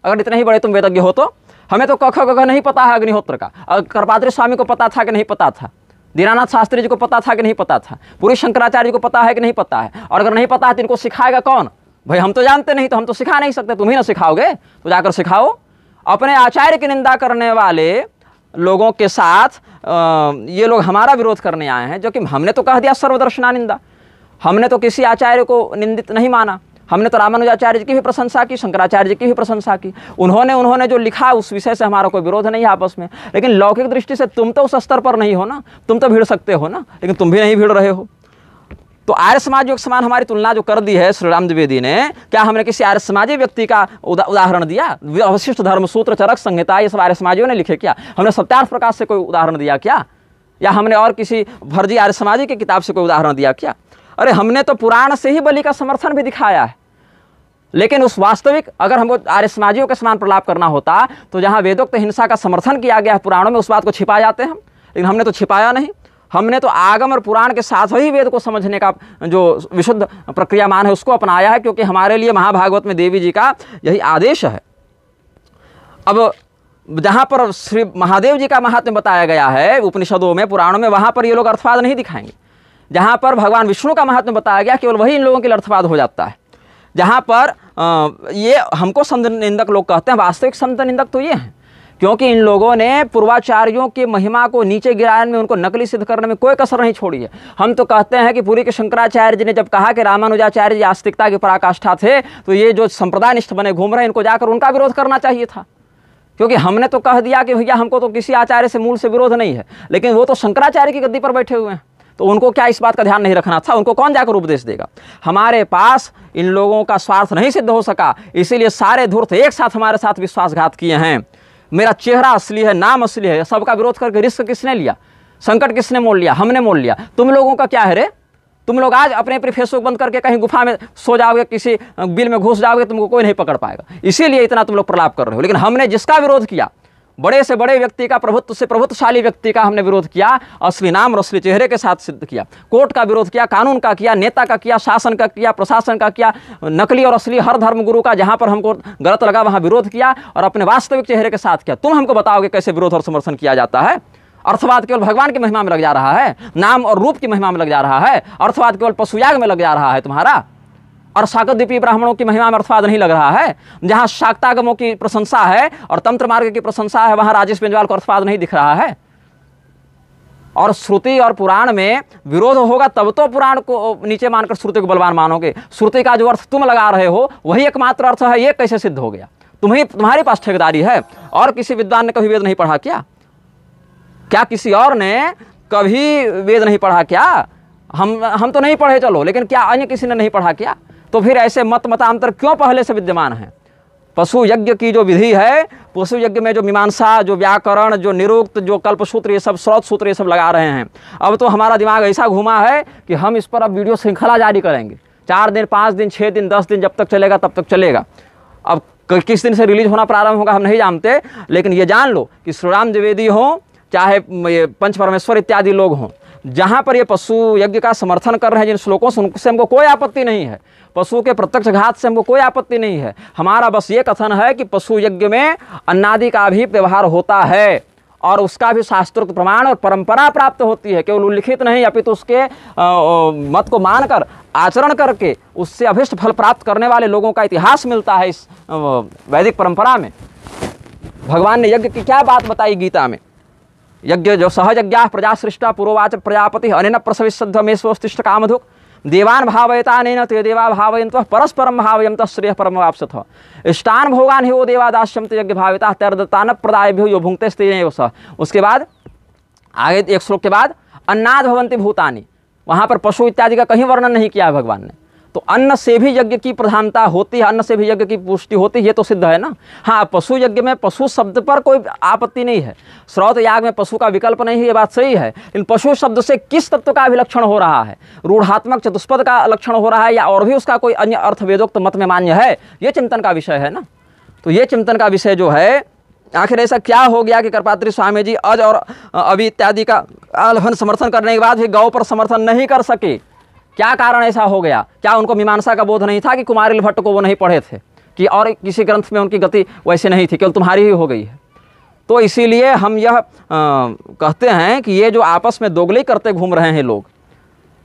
अगर इतने ही बड़े तुम वेदज्ञ हो तो हमें तो कख गघ नहीं पता है अग्निहोत्र का, करपात्री स्वामी को पता था कि नहीं पता था, दीनानाथ शास्त्री जी को पता था कि नहीं पता था, पूरी शंकराचार्य को पता है कि नहीं पता है? और अगर नहीं पता है तो इनको सिखाएगा कौन? भाई हम तो जानते नहीं, तो हम तो सिखा नहीं सकते, तुम ही ना सिखाओगे, तो जाकर सिखाओ। अपने आचार्य की निंदा करने वाले लोगों के साथ ये लोग हमारा विरोध करने आए हैं, जो कि हमने तो कह दिया सर्वदर्शनानिंदा, हमने तो किसी आचार्य को निंदित नहीं माना, हमने तो रामानुजाचार्य जी की भी प्रशंसा की, शंकराचार्य जी की भी प्रशंसा की, उन्होंने जो लिखा उस विषय से हमारा कोई विरोध नहीं है आपस में। लेकिन लौकिक दृष्टि से तुम तो उस स्तर पर नहीं हो ना, तुम तो भिड़ सकते हो ना, लेकिन तुम भी नहीं भिड़ रहे हो। तो आर्य समाज योग समान हमारी तुलना जो कर दी है श्री राम द्विवेदी ने, क्या हमने किसी आर्य समाजी व्यक्ति का उदाहरण दिया? अवशिष्ट धर्म सूत्र, चरक संहिता, ये सब आर्य समाजियों ने लिखे क्या? हमने सत्यार्थ प्रकाश से कोई उदाहरण दिया क्या? या हमने और किसी फर्जी आर्य समाजी की किताब से कोई उदाहरण दिया क्या? अरे हमने तो पुराण से ही बलि का समर्थन भी दिखाया है। लेकिन उस वास्तविक, अगर हमको आर्य समाजियों के समान प्रलाप करना होता तो जहाँ वेदोक्त हिंसा का समर्थन किया गया है पुराणों में, उस बात को छिपा जाते हम, लेकिन हमने तो छिपाया नहीं। हमने तो आगम और पुराण के साथ ही वेद को समझने का जो विशुद्ध प्रक्रिया मान है उसको अपनाया है, क्योंकि हमारे लिए महाभागवत में देवी जी का यही आदेश है। अब जहाँ पर श्री महादेव जी का महात्म्य बताया गया है उपनिषदों में, पुराणों में, वहाँ पर ये लोग अर्थवाद नहीं दिखाएंगे। जहाँ पर भगवान विष्णु का महात्म्य बताया गया, केवल वही इन लोगों के लिए अर्थवाद हो जाता है। जहाँ पर ये हमको संत निंदक लोग कहते हैं, वास्तविक संत निंदक तो ये हैं क्योंकि इन लोगों ने पूर्वाचार्यों की महिमा को नीचे गिराने में, उनको नकली सिद्ध करने में कोई कसर नहीं छोड़ी है। हम तो कहते हैं कि पूरी के शंकराचार्य जी ने जब कहा कि रामानुजाचार्य जी आस्तिकता की पराकाष्ठा थे, तो ये जो संप्रदाय निष्ठ बने घूम रहे हैं, इनको जाकर उनका विरोध करना चाहिए था। क्योंकि हमने तो कह दिया कि भैया हमको तो किसी आचार्य से मूल से विरोध नहीं है, लेकिन वो तो शंकराचार्य की गद्दी पर बैठे हुए हैं, तो उनको क्या इस बात का ध्यान नहीं रखना था? उनको कौन जाकर उपदेश देगा? हमारे पास इन लोगों का स्वार्थ नहीं सिद्ध हो सका, इसीलिए सारे धूर्त एक साथ हमारे साथ विश्वासघात किए हैं। मेरा चेहरा असली है, नाम असली है, सबका विरोध करके रिस्क किसने लिया? संकट किसने मोल लिया? हमने मोल लिया। तुम लोगों का क्या है रे? तुम लोग आज अपने अपने फेसबुक बंद करके कहीं गुफा में सो जाओगे, किसी बिल में घुस जाओगे, तुमको कोई नहीं पकड़ पाएगा। इसीलिए इतना तुम लोग प्रलाप कर रहे हो। लेकिन हमने जिसका विरोध किया, बड़े से बड़े व्यक्ति का, प्रभुत्व से प्रभुत्वशाली व्यक्ति का हमने विरोध किया, असली नाम और असली चेहरे के साथ सिद्ध किया। कोर्ट का विरोध किया, कानून का किया, नेता का किया, शासन का किया, प्रशासन का किया, नकली और असली हर धर्म गुरु का जहां पर हमको गलत लगा वहां विरोध किया, और अपने वास्तविक चेहरे के साथ किया। तुम हमको बताओगे कैसे विरोध और समर्थन किया जाता है? अर्थवाद केवल भगवान की महिमा में लग जा रहा है, नाम और रूप की महिमा में लग जा रहा है। अर्थवाद केवल पशुयाग में लग जा रहा है तुम्हारा, और शाकद्वीपीय ब्राह्मणों की महिमा में अर्थवाद नहीं लग रहा है। जहां शाक्तागमों की प्रशंसा है और तंत्र मार्ग की प्रशंसा है, वहां राजेश बेंजवाल को अर्थवाद नहीं दिख रहा है। और श्रुति और पुराण में विरोध होगा तब तो पुराण को नीचे मानकर श्रुति को बलवान मानोगे। श्रुति का जो अर्थ तुम लगा रहे हो वही एकमात्र अर्थ है, ये कैसे सिद्ध हो गया? तुम्हारे पास ठेकेदारी है, और किसी विद्वान ने कभी वेद नहीं पढ़ा क्या? क्या किसी और ने कभी वेद नहीं पढ़ा क्या? हम तो नहीं पढ़े चलो, लेकिन क्या अन्य किसी ने नहीं पढ़ा क्या? तो फिर ऐसे मतांतर क्यों पहले से विद्यमान है? पशु यज्ञ की जो विधि है, पशु यज्ञ में जो मीमांसा, जो व्याकरण, जो निरुक्त, जो कल्पसूत्र, ये सब स्रोत सूत्र ये सब लगा रहे हैं। अब तो हमारा दिमाग ऐसा घुमा है कि हम इस पर अब वीडियो श्रृंखला जारी करेंगे। 4 दिन, 5 दिन, 6 दिन, 10 दिन, जब तक चलेगा तब तक चलेगा। अब किस दिन से रिलीज होना प्रारंभ होगा हम नहीं जानते, लेकिन ये जान लो कि श्री राम द्विवेदी हो, चाहे पंच परमेश्वर इत्यादि लोग हों, जहाँ पर ये पशु यज्ञ का समर्थन कर रहे हैं जिन श्लोकों से, उनसे हमको कोई आपत्ति नहीं है। पशु के प्रत्यक्ष घात से हमको कोई आपत्ति नहीं है। हमारा बस ये कथन है कि पशु यज्ञ में अन्नादि का भी व्यवहार होता है, और उसका भी शास्त्रोक्त प्रमाण और परंपरा प्राप्त होती है, केवल उल्लिखित नहीं, अपितु उसके मत को मानकर आचरण करके उससे अभिष्ट फल प्राप्त करने वाले लोगों का इतिहास मिलता है इस वैदिक परंपरा में। भगवान ने यज्ञ की क्या बात बताई गीता में? यज्ञ जो सहयज्ञा प्रजा सृष्टा पुरोवाच प्रजापति अनेन प्रसविष्यध्वमेष्वस्तिष्ठ कामधुक् देवान भावयतानेन ते देवा भावयन्तः परस्परम भावयन्तः श्रेयः परमवाप्स्यथ इष्टान भोगान हि वो देवा दास्यन्ते यज्ञ भाविताः तैर्दत्तान प्रदायभ्यो यो भुङ्क्ते स्तेनैव सः। उसके बाद आगे एक श्लोक के बाद अन्नाद भवन्ति भूतानि, वहाँ पर पशु इत्यादि का कहीं वर्णन नहीं किया है भगवान ने। तो अन्न से भी यज्ञ की प्रधानता होती है, अन्न से भी यज्ञ की पुष्टि होती है, ये तो सिद्ध है ना। हाँ, पशु यज्ञ में पशु शब्द पर कोई आपत्ति नहीं है, श्रौत याग में पशु का विकल्प नहीं है, ये बात सही है। लेकिन पशु शब्द से किस तत्व का अभिलक्षण हो रहा है? रूढ़ात्मक चतुष्पद का लक्षण हो रहा है, या और भी उसका कोई अन्य अर्थ वेदोक्त मत में मान्य है? ये चिंतन का विषय है ना। तो ये चिंतन का विषय जो है, आखिर ऐसा क्या हो गया कि करपात्री स्वामी जी अज और अभी इत्यादि का आलभन समर्थन करने के बाद भी गौ पर समर्थन नहीं कर सके? क्या कारण ऐसा हो गया? क्या उनको मीमांसा का बोध नहीं था कि कुमारिल भट्ट को वो नहीं पढ़े थे, कि और किसी ग्रंथ में उनकी गति वैसे नहीं थी, केवल तुम्हारी ही हो गई है? तो इसीलिए हम यह कहते हैं कि ये जो आपस में दोगली करते घूम रहे हैं लोग,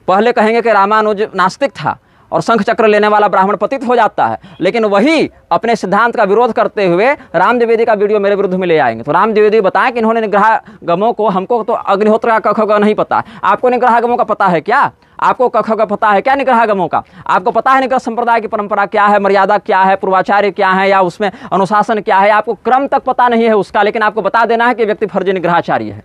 पहले कहेंगे कि रामानुज नास्तिक था और शंख चक्र लेने वाला ब्राह्मण पतित हो जाता है, लेकिन वही अपने सिद्धांत का विरोध करते हुए राम द्विवेदी का वीडियो मेरे विरुद्ध में ले आएंगे। तो राम द्विवेदी बताएं कि इन्होंने निग्रहागमों को, हमको तो अग्निहोत्र का कख नहीं पता, आपको निग्रहागमों का पता है क्या? आपको कख का पता है क्या निग्रहागमों का? आपको पता है निग्रह संप्रदाय की परंपरा क्या है, मर्यादा क्या है, पूर्वाचार्य क्या है, या उसमें अनुशासन क्या है? आपको क्रम तक पता नहीं है उसका, लेकिन आपको बता देना है कि व्यक्ति फर्जी निग्रहाचार्य है,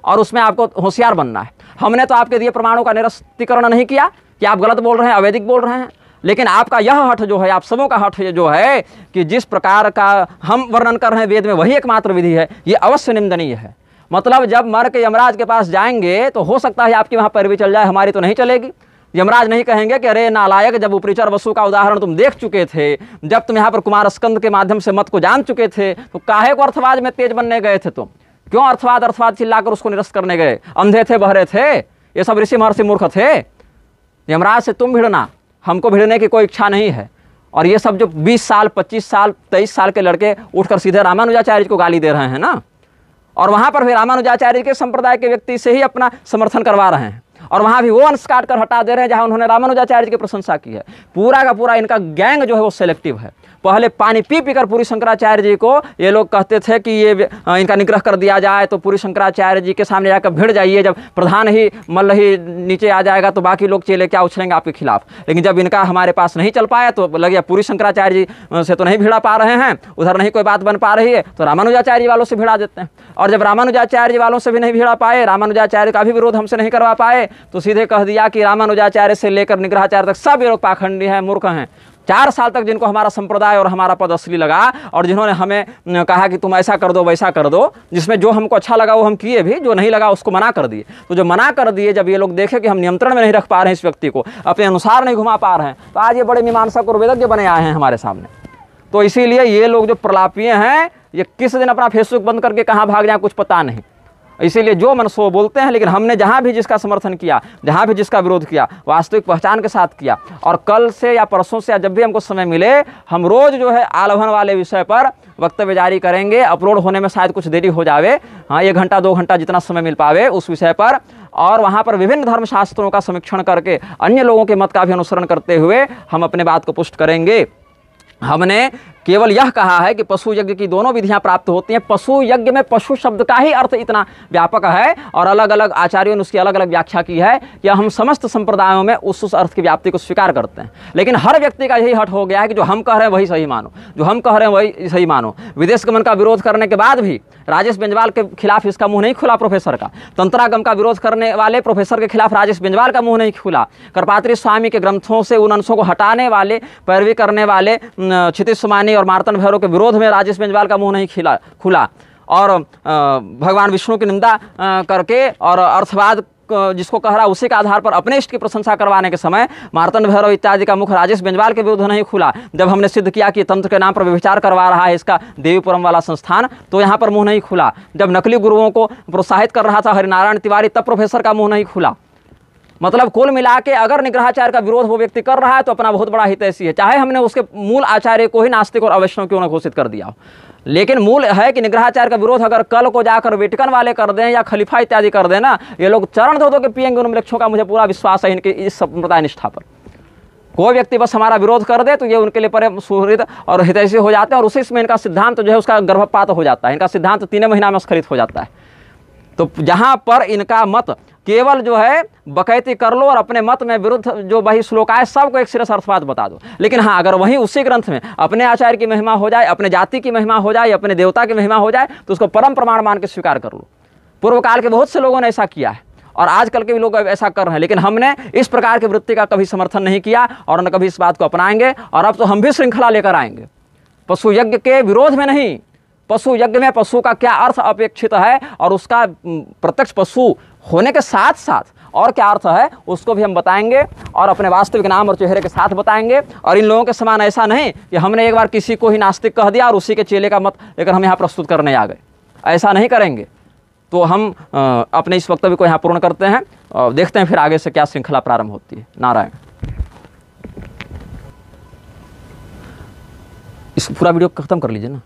और उसमें आपको होशियार बनना है। हमने तो आपके दिए प्रमाणों का निरस्तीकरण नहीं किया कि आप गलत बोल रहे हैं, अवैधिक बोल रहे हैं, लेकिन आपका यह हठ जो है, आप सबों का हठ जो है कि जिस प्रकार का हम वर्णन कर रहे हैं वेद में वही एकमात्र विधि है, ये अवश्य निंदनीय है। मतलब जब मर के यमराज के पास जाएंगे तो हो सकता है आपकी वहाँ पैरवी चल जाए, हमारी तो नहीं चलेगी। यमराज नहीं कहेंगे कि अरे नालायक, जब उपरिचर वसु का उदाहरण तुम देख चुके थे, जब तुम यहाँ पर कुमार स्कंद के माध्यम से मत को जान चुके थे, तो काहे को अर्थवाद में तेज बनने गए थे तुम? क्यों अर्थवाद चिल्लाकर उसको निरस्त करने गए? अंधे थे, बहरे थे, ये सब ऋषि महर्षि मूर्ख थे। यमराज से तुम भिड़ना, हमको भिड़ने की कोई इच्छा नहीं है। और ये सब जो 20 साल 25 साल 23 साल के लड़के उठकर सीधे रामानुजाचार्य को गाली दे रहे हैं ना, और वहाँ पर भी रामानुजाचार्य के संप्रदाय के व्यक्ति से ही अपना समर्थन करवा रहे हैं, और वहाँ भी वो अंश काट कर हटा दे रहे हैं जहाँ उन्होंने रामानुजाचार्य की प्रशंसा की है। पूरा का पूरा इनका गैंग जो है वो सेलेक्टिव है। पहले पानी पी पी कर पूरी शंकराचार्य जी को ये लोग कहते थे कि ये इनका निग्रह कर दिया जाए, तो पूरी शंकराचार्य जी के सामने जाकर भिड़ जाइए, जब प्रधान ही मल्ल ही नीचे आ जाएगा तो बाकी लोग चेले क्या उछलेंगे आपके खिलाफ। लेकिन जब इनका हमारे पास नहीं चल पाया तो लग गया पूरी शंकराचार्य जी से तो नहीं भिड़ा पा रहे हैं, उधर नहीं कोई बात बन पा रही है तो रामानुजाचार्य वालों से भिड़ा देते हैं। और जब रामानुजाचार्य वालों से भी नहीं भिड़ा पाए, रामानुजाचार्य का भी विरोध हमसे नहीं करवा पाए, तो सीधे कह दिया कि रामानुजाचार्य से लेकर निग्रहाचार्य तक सब ये लोग पाखंडी हैं, मूर्ख हैं। 4 साल तक जिनको हमारा संप्रदाय और हमारा पद असली लगा और जिन्होंने हमें कहा कि तुम ऐसा कर दो वैसा कर दो, जिसमें जो हमको अच्छा लगा वो हम किए भी, जो नहीं लगा उसको मना कर दिए। तो जो मना कर दिए, जब ये लोग देखे कि हम नियंत्रण में नहीं रख पा रहे हैं इस व्यक्ति को, अपने अनुसार नहीं घुमा पा रहे हैं, तो आज ये बड़े मीमांसक और वेदज्ञ बने आए हैं हमारे सामने। तो इसीलिए ये लोग जो प्रलापीय हैं, ये किस दिन अपना फेसबुक बंद करके कहाँ भाग जाए कुछ पता नहीं। इसीलिए जो मन सो बोलते हैं, लेकिन हमने जहाँ भी जिसका समर्थन किया, जहाँ भी जिसका विरोध किया, वास्तविक पहचान के साथ किया। और कल से या परसों से या जब भी हमको समय मिले, हम रोज़ जो है आलभन वाले विषय पर वक्तव्य जारी करेंगे। अपलोड होने में शायद कुछ देरी हो जावे, हाँ 1 घंटा 2 घंटा जितना समय मिल पावे उस विषय पर, और वहाँ पर विभिन्न धर्मशास्त्रों का समीक्षण करके अन्य लोगों के मत का भी अनुसरण करते हुए हम अपने बात को पुष्ट करेंगे। हमने केवल यह कहा है कि पशु यज्ञ की दोनों विधियां प्राप्त होती हैं। पशु यज्ञ में पशु शब्द का ही अर्थ इतना व्यापक है और अलग अलग आचार्यों ने उसकी अलग अलग व्याख्या की है कि हम समस्त संप्रदायों में उस अर्थ की व्याप्ति को स्वीकार करते हैं। लेकिन हर व्यक्ति का यही हट हो गया है कि जो हम कह रहे हैं वही सही मानो, जो हम कह रहे हैं वही सही मानो। विदेश गमन का विरोध करने के बाद भी राजेश बेंजवाल के खिलाफ इसका मुंह नहीं खुला प्रोफेसर का। तंत्रागम का विरोध करने वाले प्रोफेसर के खिलाफ राजेश बेंजवाल का मुंह नहीं खुला। करपात्री स्वामी के ग्रंथों से उन अंशों को हटाने वाले, पैरवी करने वाले क्षितिज सुमानी और मार्तंड भैरव के विरोध में राजेश बेंजवाल का मुंह नहीं खुला। और भगवान विष्णु की निंदा करके और अर्थवाद जिसको कह रहा उसी के आधार पर अपने इष्ट की प्रशंसा करवाने के समय मार्तंड भैरव इत्यादि का मुख राजेश बेंजवाल के विरुद्ध नहीं खुला। जब हमने सिद्ध किया कि तंत्र के नाम पर व्यभिचार करवा रहा है इसका देवीपुरम वाला संस्थान, तो यहाँ पर मुंह नहीं खुला। जब नकली गुरुओं को प्रोत्साहित कर रहा था हरिनारायण तिवारी, तब प्रोफेसर का मुंह नहीं खुला। मतलब कुल मिला के अगर निग्रहाचार्य का विरोध वो व्यक्ति कर रहा है तो अपना बहुत बड़ा हितैषी है, चाहे हमने उसके मूल आचार्य को ही नास्तिक और अवैष्णव क्यों न घोषित कर दिया हो। लेकिन मूल है कि निग्रहाचार्य का विरोध अगर कल को जाकर वेटिकन वाले कर दें या खलीफा इत्यादि कर दें ना, ये लोग चरण धो के पिएंगे उन वृक्षों का। मुझे पूरा विश्वास है इनके इस संप्रदाय निष्ठा पर। कोई व्यक्ति बस हमारा विरोध कर दे तो ये उनके लिए परम सुहृद और हितैषी हो जाते हैं, और उसी में इनका सिद्धांत जो है उसका गर्भपात हो जाता है। इनका सिद्धांत 3 महीना में स्खलित हो जाता है। तो जहाँ पर इनका मत केवल जो है बकैती कर लो और अपने मत में विरुद्ध जो वही श्लोक आए सबको एक सिरे से अर्थवाद बता दो। लेकिन हाँ, अगर वहीं उसी ग्रंथ में अपने आचार्य की महिमा हो जाए, अपने जाति की महिमा हो जाए, अपने देवता की महिमा हो जाए, तो उसको परम प्रमाण मान के स्वीकार कर लो। पूर्व काल के बहुत से लोगों ने ऐसा किया है और आजकल के भी लोग ऐसा कर रहे हैं। लेकिन हमने इस प्रकार की वृत्ति का कभी समर्थन नहीं किया और न कभी इस बात को अपनाएंगे। और अब तो हम भी श्रृंखला लेकर आएंगे, पशु यज्ञ के विरोध में नहीं, पशु यज्ञ में पशु का क्या अर्थ अपेक्षित है और उसका प्रत्यक्ष पशु होने के साथ साथ और क्या अर्थ है उसको भी हम बताएंगे और अपने वास्तविक नाम और चेहरे के साथ बताएंगे। और इन लोगों के समान ऐसा नहीं कि हमने एक बार किसी को ही नास्तिक कह दिया और उसी के चेले का मत लेकर हम यहाँ प्रस्तुत करने आ गए, ऐसा नहीं करेंगे। तो हम अपने इस वक्तव्य को यहाँ पूर्ण करते हैं और देखते हैं फिर आगे से क्या श्रृंखला प्रारंभ होती है। नारायण। इस पूरा वीडियो खत्म कर लीजिए ना।